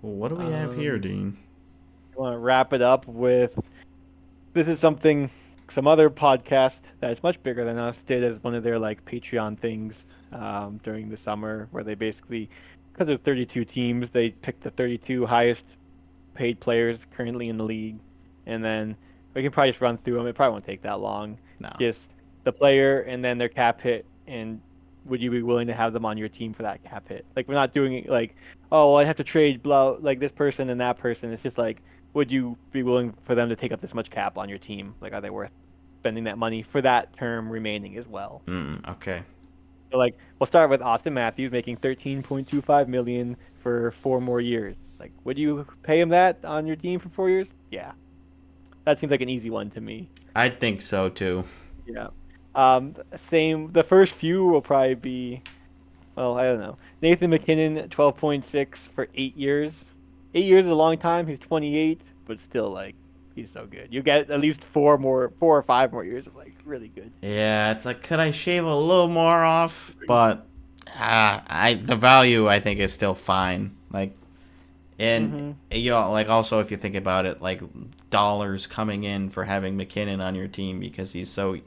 Well, what do we have here, Um, Dean? I want to wrap it up with this is something some other podcast that's much bigger than us did as one of their like Patreon things during the summer, where they basically, because there's 32 teams, they picked the 32 highest paid players currently in the league, and then we can probably just run through them. It probably won't take that long. No. Just the player and then their cap hit, and would you be willing to have them on your team for that cap hit? Like we're not doing it like, oh, well, I have to trade blah like this person and that person. It's just like, would you be willing for them to take up this much cap on your team? Like, are they worth spending that money for that term remaining as well? Okay. So like, we'll start with Austin Matthews making 13.25 million for 4 more years. Like, would you pay him that on your team for 4 years? Yeah, that seems like an easy one to me. I think so too. Yeah. Same. The first few will probably be, well, I don't know. Nathan McKinnon, 12.6 for 8 years. 8 years is a long time. He's 28, but still, like, He's so good. You get at least 4 or 5 more years of like really good. Yeah, it's like, could I shave a little more off? But the value I think is still fine. Like, and Mm-hmm. like also if you think about it, like dollars coming in for having McKinnon on your team because he's so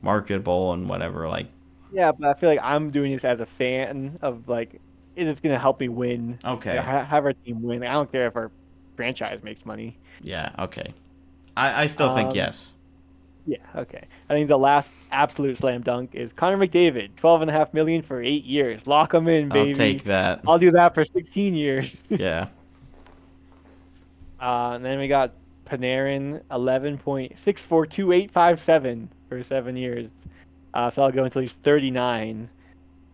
marketable and whatever. Like, Yeah, but I feel like I'm doing this as a fan of like it's gonna help me win. okay, Have our team win. Like, I don't care if our franchise makes money. yeah, okay. I still think Um, yes. yeah, okay. I think the last absolute slam dunk is Connor McDavid, 12.5 million for 8 years. Lock him in, I'll take baby. that. I'll do that for 16 years. Yeah. And then we got Panarin, 11.642857 for 7 years. So I'll go until he's 39.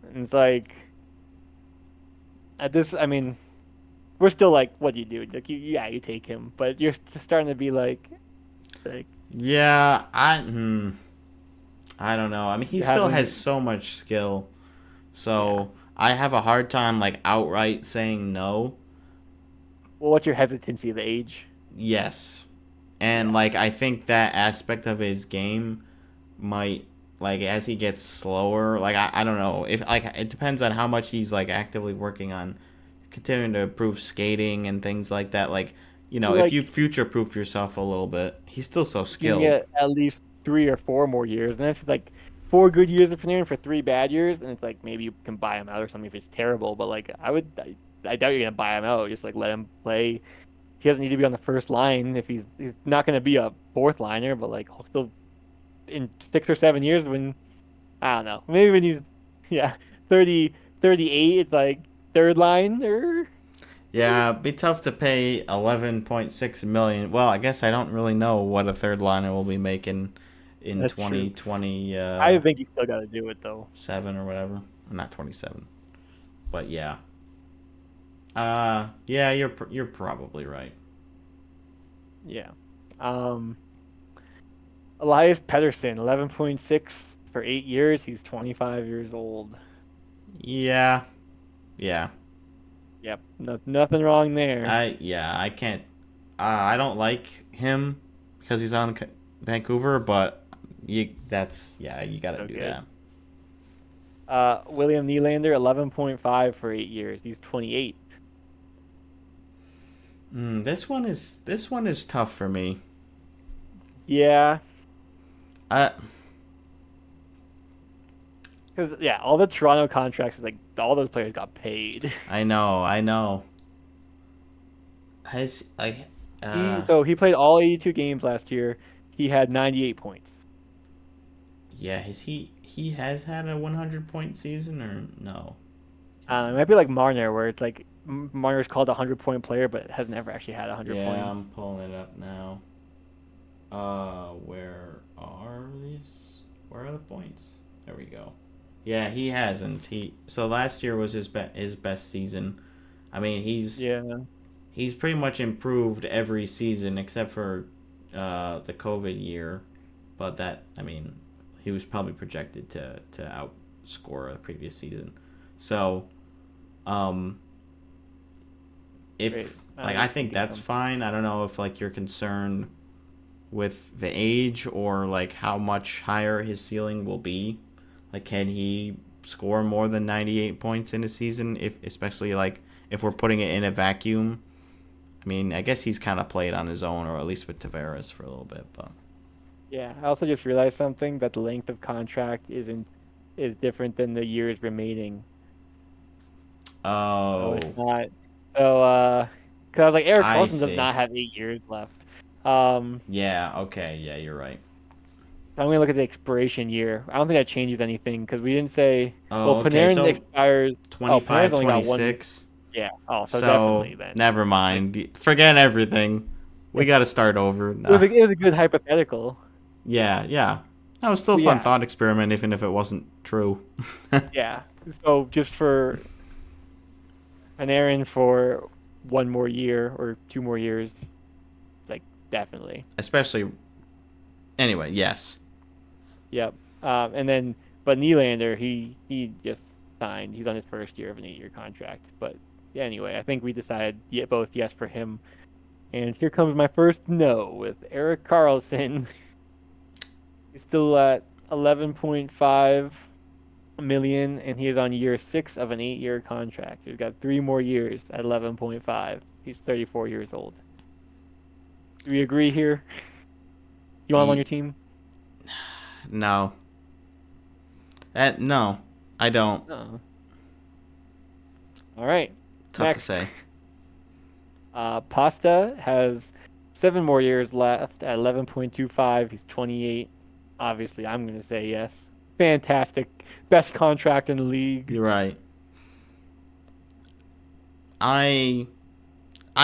And it's like at this, I mean, we're still like, what do you do? Like, you take him, but you're just starting to be like Yeah, I don't know. I mean, he you still has haven't. so much skill. Yeah. So I have a hard time like outright saying no. Well, what's your hesitancy of the age? Yes. And Yeah. like I think that aspect of his game might like as he gets slower, like I don't know. If like it depends on how much he's like actively working on continuing to improve skating and things like that. Like, I feel if you like future proof yourself a little bit, he's still so he's gonna skilled. get at least 3 or 4 more years, and that's like 4 good years of Panarin for 3 bad years, and it's like maybe you can buy him out or something if it's terrible. But like I doubt you're gonna buy him out. Just like let him play. He doesn't need to be on the first line if he's not gonna be a fourth liner, but like he'll still in 6 or 7 years when I don't know maybe when he's yeah 30 38 it's like third line or Yeah, it'd be tough to pay 11.6 million. Well, I guess I don't really know what a third liner will be making in that's true. 2027 I think you still got to do it though. or whatever. Not 27. But yeah. Yeah, you're probably right. Yeah. Um, Elias Pettersson, 11.6 for 8 years. He's 25 years old. Yeah. Yeah. Yep. Nothing wrong there. I can't I don't like him because he's on Vancouver, but you got to So do good. that. William Nylander, 11.5 for 8 years. He's 28. This one is tough for me. Yeah. I Because, yeah, all the Toronto contracts, like, all those players got paid. I know. Has like He played all 82 games last year. He had 98 points. yeah, he has had a 100-point season or no? It might be like Marner, where it's like Marner's called a 100-point player, but has never actually had 100 Yeah, points. I'm pulling it up now. Where are these? Where are the points? There we go. Yeah, he hasn't. So last year was his best season. I mean, Yeah. he's pretty much improved every season except for the COVID year, but that I mean, he was probably projected to outscore the previous season. So, um, Wait, if I'm like I just think thinking that's something. fine. I don't know if like you're concerned with the age or like how much higher his ceiling will be. Like, can he score more than 98 points in a season? If especially like if we're putting it in a vacuum. I mean, I guess he's kind of played on his own, or at least with Tavares for a little bit. But Yeah, I also just realized something that the length of contract is different than the years remaining. So it's oh, not. So because I was like Eric I Carlson does see. not have 8 years left. Um, Yeah, okay, yeah, you're right. I'm gonna look at the expiration year. I don't think that changes anything because we didn't say. Well, Oh, okay, Panarin so expires. Oh, Panarin's 25, only got one. 26. Yeah. Oh, so So definitely then. never Like, mind. Forget everything. We got to start over. Nah. it was a good hypothetical. Yeah, yeah. That was still a But fun yeah, thought experiment, even if it wasn't true. yeah. So just for Panarin for 1 more year or 2 more years, like definitely. Especially. Anyway, yes. Yep. And then, but Nylander, he just signed. He's on his first year of an 8-year contract. But yeah, anyway, I think we decided both yes for him. And here comes my first no with Eric Carlson. He's still at 11.5 million, and he is on year 6 of an 8-year contract. He's got 3 more years at 11.5. He's 34 years old. Do we agree here? You want him on your team? No. No, I don't. No. All right. Tough Next. to say. Pasta has 7 more years left at 11.25. He's 28. Obviously, I'm going to say yes. Fantastic. Best contract in the league. You're right. I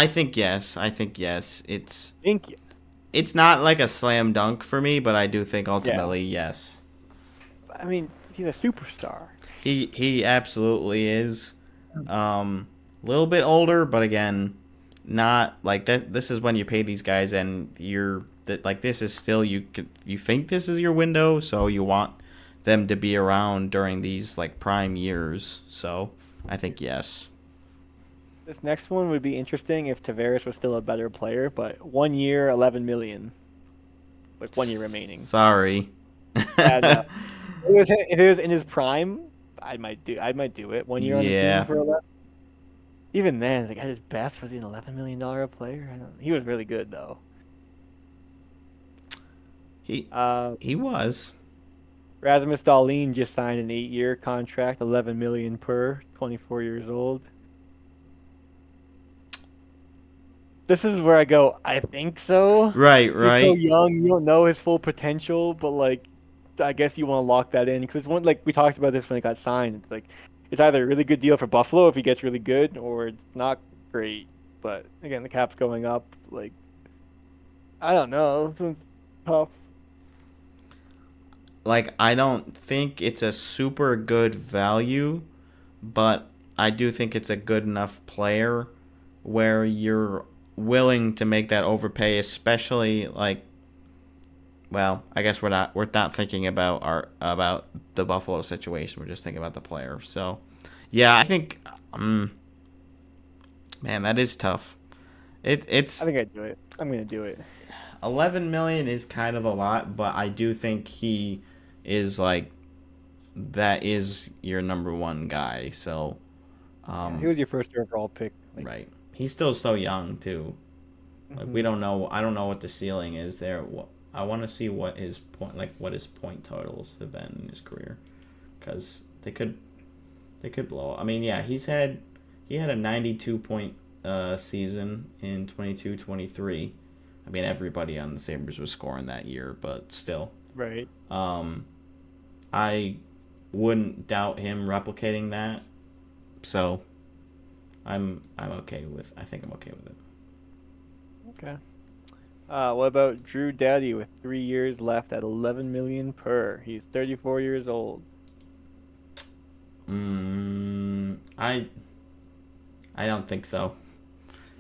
think yes. I think yes. Thank you. It's not like a slam dunk for me, but I do think ultimately yes. I mean, he's a superstar. He absolutely is. Little bit older, but again, not like that. This is when you pay these guys, and this is still you think this is your window, so you want them to be around during these like prime years. So I think yes. This next one would be interesting if Tavares was still a better player, but 1 year, 11 million, like 1 year remaining. Sorry. And, if it was in his prime, I might do it. 1 year on the team for 11. Even then, like at his best, was he an $11 million player? He was really good though. He was. Rasmus Dahlin just signed an 8-year contract, 11 million per, 24 years old. This is where I go, I think so. Right. He's so young, you don't know his full potential, but like, I guess you want to lock that in because one, like we talked about this when it got signed. It's like it's either a really good deal for Buffalo if he gets really good, or it's not great. But again, the cap's going up. Like, I don't know. This one's tough. Like, I don't think it's a super good value, but I do think it's a good enough player where you're willing to make that overpay, especially like, well, I guess we're not thinking about the Buffalo situation. We're just thinking about the player. So, yeah, I think, man, that is tough. It's. I think I'd do it. I'm gonna do it. 11 million is kind of a lot, but I do think he is like that is your number one guy. So, He was your first overall pick. Like, right. He's still so young too. Like we don't know. I don't know what the ceiling is there. I want to see what his point totals have been in his career, because they could blow. I mean, yeah, he had a 92 point season in 22-23. I mean, everybody on the Sabres was scoring that year, but still. Right. I wouldn't doubt him replicating that. So, I think I'm okay with it. Okay. What about Drew Doughty with 3 years left at 11 million per? He's 34 years old. I don't think so.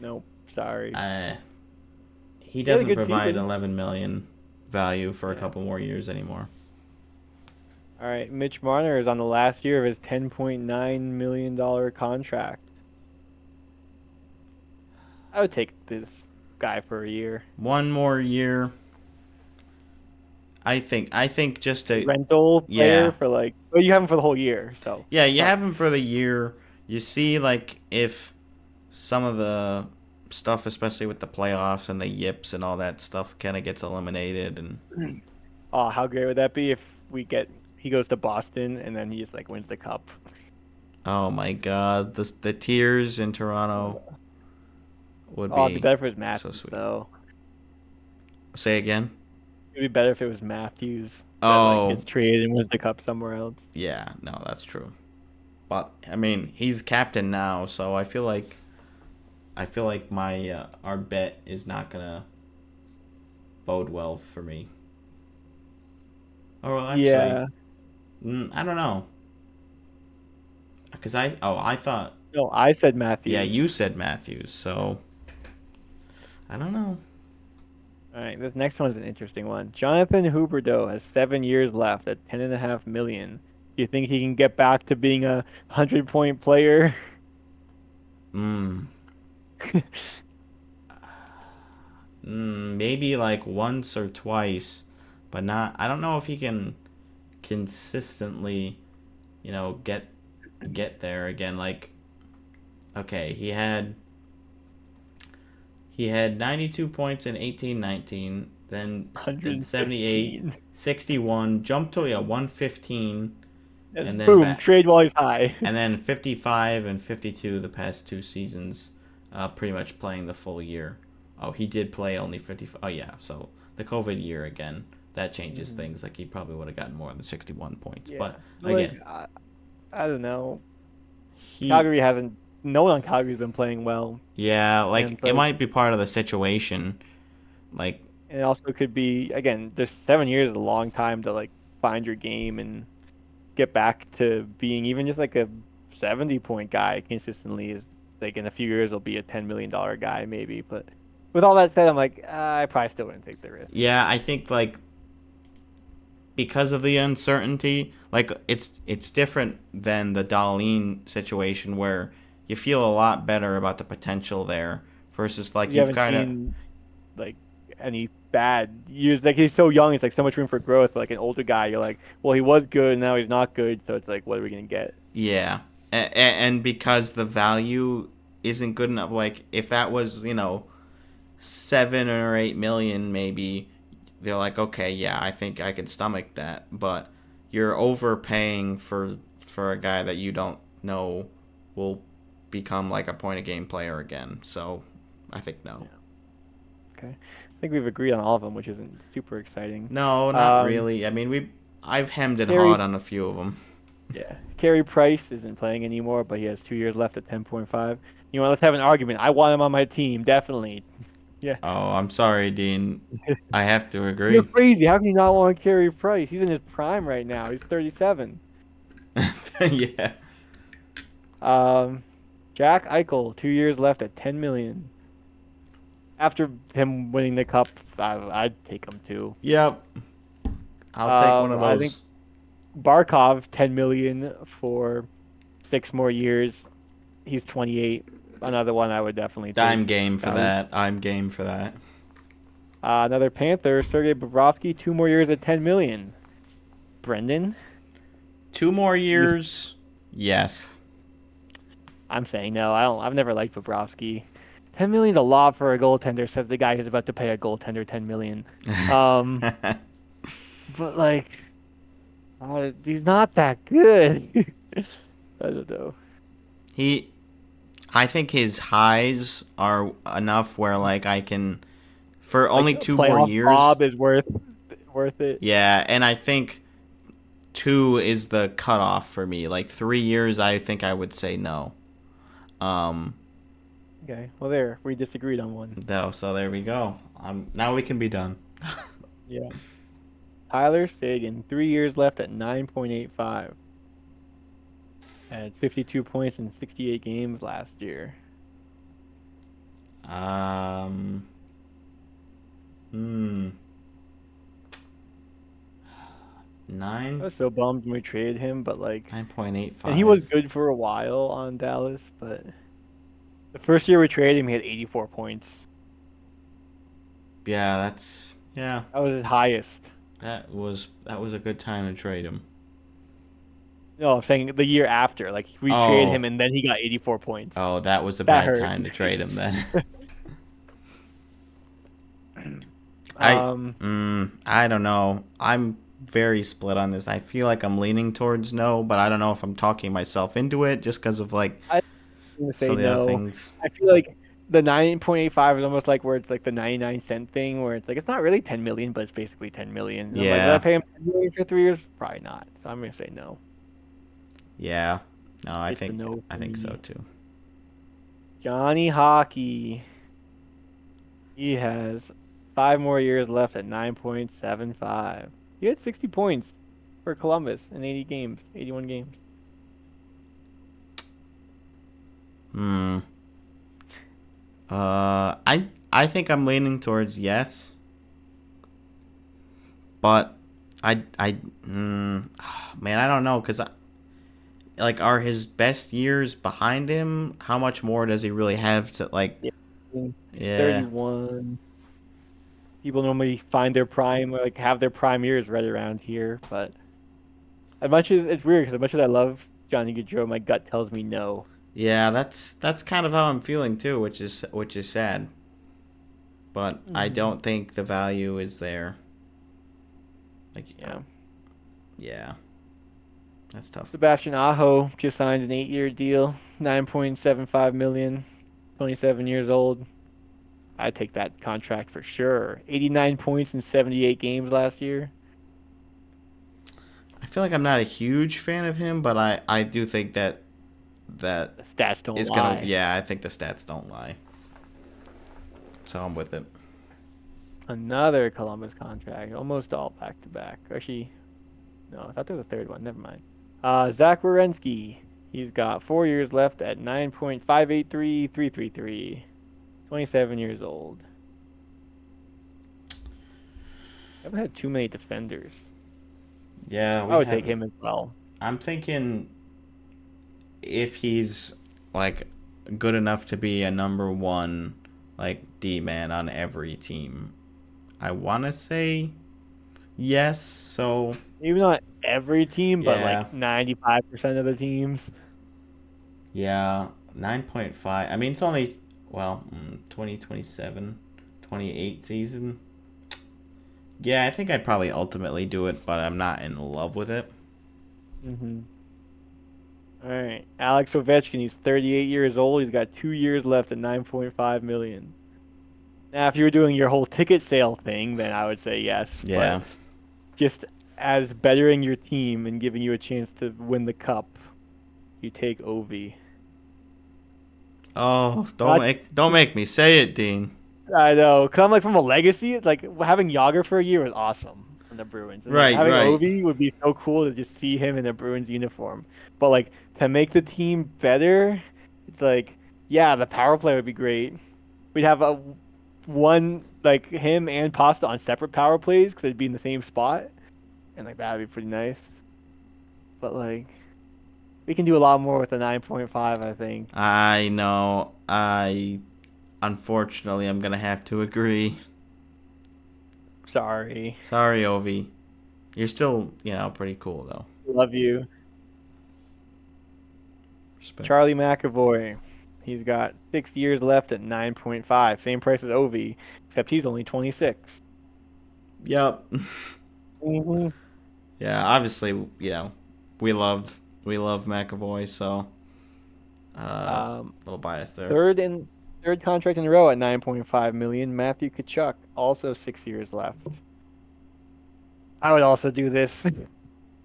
Nope. Sorry. He doesn't provide season. 11 million value for a couple more years anymore. All right, Mitch Marner is on the last year of his $10.9 million contract. I would take this guy for a year. 1 more year. I think just a rental player for like, well, you have him for the whole year, so. Yeah, you have him for the year. You see, like, if some of the stuff, especially with the playoffs and the yips and all that stuff, kind of gets eliminated. And oh, how great would that be if he goes to Boston and then he just like wins the cup? Oh my God, the tears in Toronto would be. It'd be better if it was Matthews, so sweet. Though. Say again. It'd be better if it was Matthews. Oh, that, gets traded and wins the cup somewhere else. Yeah, no, that's true. But I mean, he's captain now, so I feel like my our bet is not gonna bode well for me. Oh, well, actually, yeah. I don't know. Because I thought. No, I said Matthews. Yeah, you said Matthews, so I don't know. All right, this next one's an interesting one. Jonathan Huberdeau has 7 years left at $10.5 million. Do you think he can get back to being a 100-point player? maybe like once or twice, but not. I don't know if he can consistently, get there again. Like, okay, he had 92 points in 18-19, then 78, 115. 61, jumped to 115, and And then boom, back, trade while he's high. and then 55 and 52 the past 2 seasons, pretty much playing the full year. Oh, he did play only 55. Oh yeah, so the COVID year again. That changes things. Like he probably would have gotten more than 61 points. Yeah. But Like, again, I don't know. he Calgary hasn't. No one on Calgary's been playing well, yeah, and like it's it like, might be part of the situation. Like and it also could be again. Just 7 years is a long time to like find your game and get back to being even just like a 70-point guy consistently. Is like in a few years he'll be a $10 million guy maybe. But with all that said, I'm like, I probably still wouldn't take the risk. yeah, I think like because of the uncertainty, like it's different than the Darlene situation where you feel a lot better about the potential there versus like You you've haven't kind of seen like any bad years. Like he's so young, it's like so much room for growth. But like an older guy, you're like, well, he was good, and now he's not good. So it's like, what are we gonna get? yeah, and because the value isn't good enough, like if that was 7 or 8 million maybe, they're like, okay, yeah, I think I could stomach that, but you're overpaying for a guy that you don't know will become like a point of game player again. So I think no. Yeah. Okay. I think we've agreed on all of them, which isn't super exciting. No, not Um, really. I mean, I've hemmed and Carey, hawed on a few of them. yeah, Carey Price isn't playing anymore, but he has 2 years left at 10.5. You know, let's have an argument. I want him on my team, definitely. Yeah. Oh, I'm sorry, Dean. I have to You're agree. crazy. How can you not want Carey Price? He's in his prime right now. He's 37. Yeah. Um, Jack Eichel, 2 years left at 10 million. After him winning the cup, I'd take him too. Yep. I'll take one of I think those. Barkov, 10 million for 6 more years. He's 28. Another one I would definitely take. I'm game for That was that. I'm game for that. another Panther, Sergei Bobrovsky, 2 more years at 10 million. Brendan, 2 more years. Yes. I'm saying no. I don't. I've never liked Bobrovsky. 10 million a lot for a goaltender, says the guy who's about to pay a goaltender 10 million. Um, but like, he's not that good. I don't know. he I think his highs are enough where like I can for Like only a 2 more playoff years. Bob is worth it. Yeah, and I think 2 is the cutoff for me. Like 3 years, I think I would say no. Um, Okay, well there we disagreed on one. no, so there we go. Now we can be done. Yeah. Tyler Sagan, 3 years left at 9.85. Had 52 points in 68 games last year. Um, hmm, I nine was so bummed when we traded him, but like, 9.85. and he was good for a while on Dallas, but the first year we traded him, he had 84 points. Yeah. That was his highest. That was a good time to trade him. No, I'm saying the year after. Like we traded him, Oh, and then he got 84 points. that was a That bad hurt. time to trade him then. I Um, I don't know. I'm very split on this. I feel like I'm leaning towards no, but I don't know if I'm talking myself into it just because of like I'm gonna some say of the other no. things. I feel like the 9.85 is almost like where it's like the 99-cent thing, where it's like it's not really 10 million, but it's basically 10 million. And I'm like, would I Yeah, pay him 10 million for 3 years? Probably not. So I'm gonna say no. yeah. No, I It's a think no I for think so me. too. Johnny Hockey. He has 5 more years left at 9.75. He had 60 points for Columbus in 80 games, 81 games. Hmm. I think I'm leaning towards yes, but I man, I don't know because like are his best years behind him? How much more does he really have to like? Yeah. He's Yeah. 31. People normally find their prime, or like have their prime years right around here. But as much as it's weird, because as much as I love Johnny Gaudreau, my gut tells me no. Yeah, that's kind of how I'm feeling too, which is sad. But I Mhm. don't think the value is there. Like, Yeah. yeah, that's tough. Sebastian Aho just signed an 8-year deal, 9.75 million, 27 years old. I'd take that contract for sure. 89 points in 78 games last year. I feel like I'm not a huge fan of him, but I do think that The stats don't is gonna. lie. Yeah, I think the stats don't lie. So I'm with it. Another Columbus contract, almost all back to back. Actually, no, I thought there was a third one. Never mind. Zach Werenski. He's got 4 years left at 9.583333. 27 years old. Haven't had too many defenders. Yeah, I we would take haven't. him as well. I'm thinking if he's like good enough to be a number one like D man on every team, I want to say yes. So Maybe not every team, but yeah, like 95% of the teams. yeah, 9.5. I mean, it's only 2027, 28 season. Yeah, I think I'd probably ultimately do it, but I'm not in love with it. Mm-hmm. All right. Alex Ovechkin, he's 38 years old. He's got 2 years left at 9.5 million. Now, if you were doing your whole ticket sale thing, then I would say yes. But Yeah. just as bettering your team and giving you a chance to win the cup, you take Ovi. Oh, Not, don't make me say it, Dean. I know, cause I'm like from a legacy, like having Yager for a year was awesome on the Bruins, and like Right, having right. Ovi would be so cool to just see him in a Bruins uniform. But like to make the team better, it's like yeah, the power play would be great. We'd have a one like him and Pasta on separate power plays because they'd be in the same spot, and like that'd be pretty nice. But like we can do a lot more with the 9.5, I think. I know. I unfortunately I'm gonna have to agree. Sorry, Sorry, Ovi. You're still, pretty cool though. love you, Respect. Charlie McAvoy. He's got 6 years left at 9.5, same price as Ovi, except he's only 26. Yep. Mm-hmm. Yeah, obviously, we love McAvoy, so a Um, little biased there. third contract in a row at 9.5 million. Matthew Kachuk, also 6 years left. I would also do this.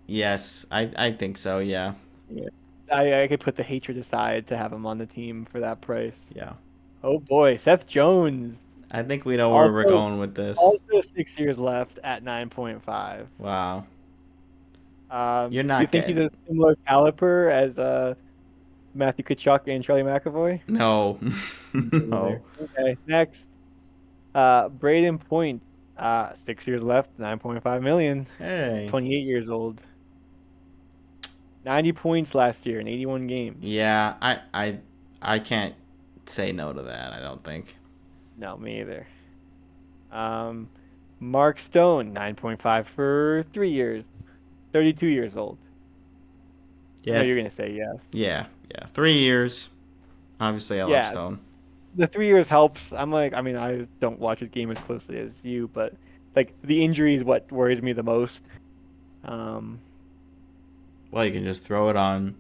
Yes, I think so. Yeah, Yeah. I could put the hatred aside to have him on the team for that price. yeah. Oh boy, Seth Jones, I think we know where we're also going with this. also 6 years left at 9.5. Wow, you're Do you not think he's a getting. similar caliber as Matthew Kachuk and Charlie McAvoy? No, no. Neither. Okay, next. Braden Point, 6 years left, 9.5 million, Hey. 28 years old. 90 points last year in 81 games. Yeah, I can't say no to that. I don't think. No, me either. Um, Mark Stone, 9.5 for 3 years, 32 years old. I know Yeah, you're gonna say yes. yeah, yeah. 3 years. Obviously, I love Yeah, Stone. the 3 years helps. I'm like, I mean, I don't watch his game as closely as you, but like the injury is what worries me the most. Um, Well, you can just throw it on.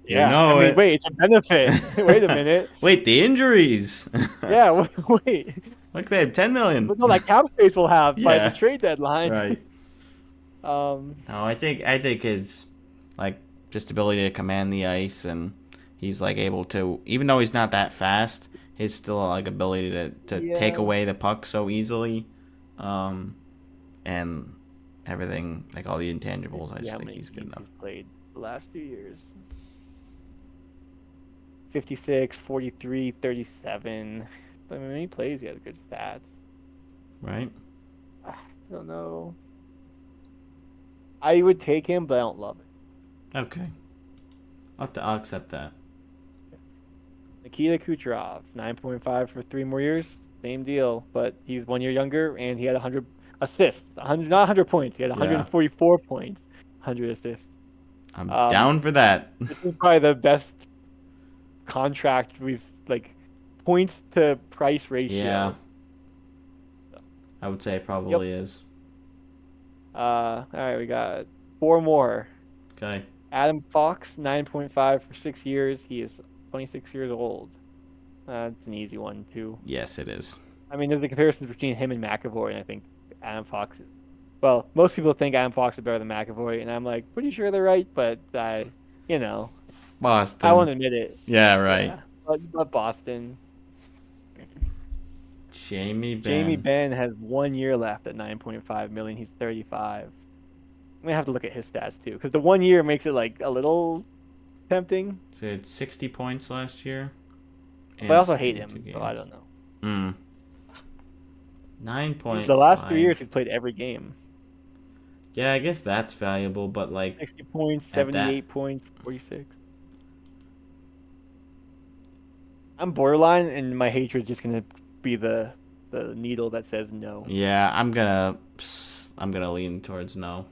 You yeah, I know mean, it. wait, it's a benefit. Wait a minute. Wait, the injuries. Yeah, wait. Look, they have 10 Look million. all that cap space we'll have by the Yeah, trade deadline. right. Um, No, I think his like just ability to command the ice and he's like able to, even though he's not that fast, his still like ability to take yeah. away the puck so easily, um, and everything like all the Let's intangibles. I see just how think many he's good games enough. he's played the last 2 years. 56, 43, 37. I mean, when he plays, he has good stats. Right? I don't know. I would take him, but I don't love it. Okay. I'll accept that. Nikita Kucherov, 9.5 for 3 more years. Same deal, but he's 1 year younger, and he had 100 assists. 100, not 100 points. He had Yeah. 144 points, 100 assists. I'm down for that. This is probably the best contract we've like points to price ratio. Yeah. I would say it probably is. All right, we got 4 more. Okay. Adam Fox, 9.5 for 6 years. He is 26 years old. It's an easy one too. Yes, it is. I mean, there's a comparison between him and McAvoy, and I think Adam Fox is. Well, most people think Adam Fox is better than McAvoy, and I'm like pretty sure they're right, but you know, Boston. I won't admit it. Yeah, right. Yeah, but Boston. Jamie Ben has 1 year left at 9.5 million. He's 35. I'm gonna have to look at his stats too, because the 1 year makes it like a little tempting. So he had 60 points last year. But I also hate him, so I don't know. 9.5. The last 3 years, he played every game. Yeah, I guess that's valuable, but like 60 points, 78 points, 46. I'm borderline, and my hatred's just gonna be the needle that says no. Yeah, I'm gonna lean towards no.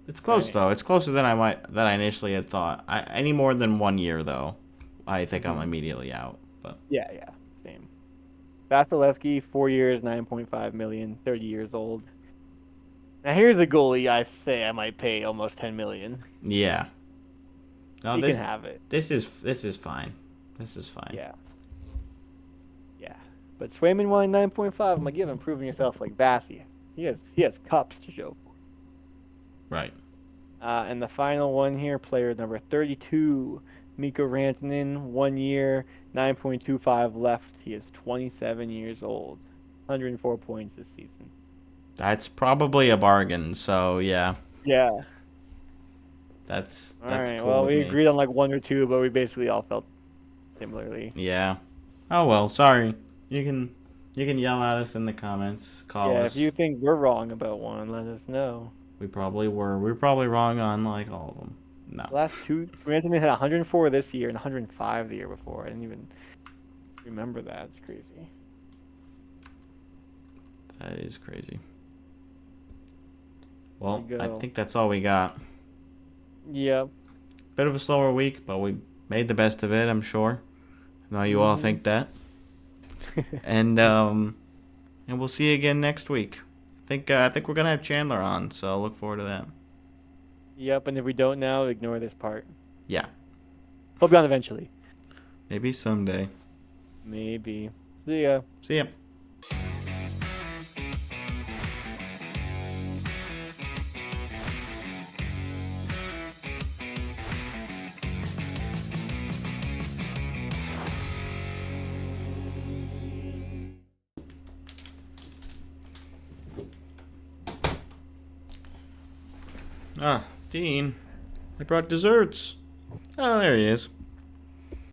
It's close though. It's closer than I initially had thought. Any more than 1 year though, I think I'm immediately out. But yeah, same. Vasilevsky, 4 years, 9.5 million, 30 years old. Now here's a goalie I say I might pay almost 10 million. yeah. No, He can have it. This is fine. This is fine. Yeah. But Swayman wanted 9.5. I'm like, give him proving yourself like Vasi. He has cups to show for. Right. And the final one here, player number 32, Mikko Rantanen, 1 year, 9.25 left. He is 27 years old, 104 points this season. That's probably a bargain. So yeah. Yeah. That's all right. cool. Well, with we me. agreed on like 1 or 2, but we basically all felt similarly. Yeah. Oh well. Sorry. You can yell at us in the comments. Call us. If you think we're wrong about one, let us know. We probably were. We were probably wrong on like all of them. No. The last two, Rantanen had 104 this year and 105 the year before. I didn't even remember that. It's crazy. That is crazy. Well, There you I go. think that's all we got. Yep. Bit of a slower week, but we made the best of it, I'm sure. I know you all think that. And we'll see you again next week. I think we're gonna have Chandler on, so look forward to that. Yep, and if we don't now, ignore this part. Yeah. He'll be on eventually. Maybe someday. Maybe. See ya. See ya. Ah, Dean, I brought desserts. Oh, there he is.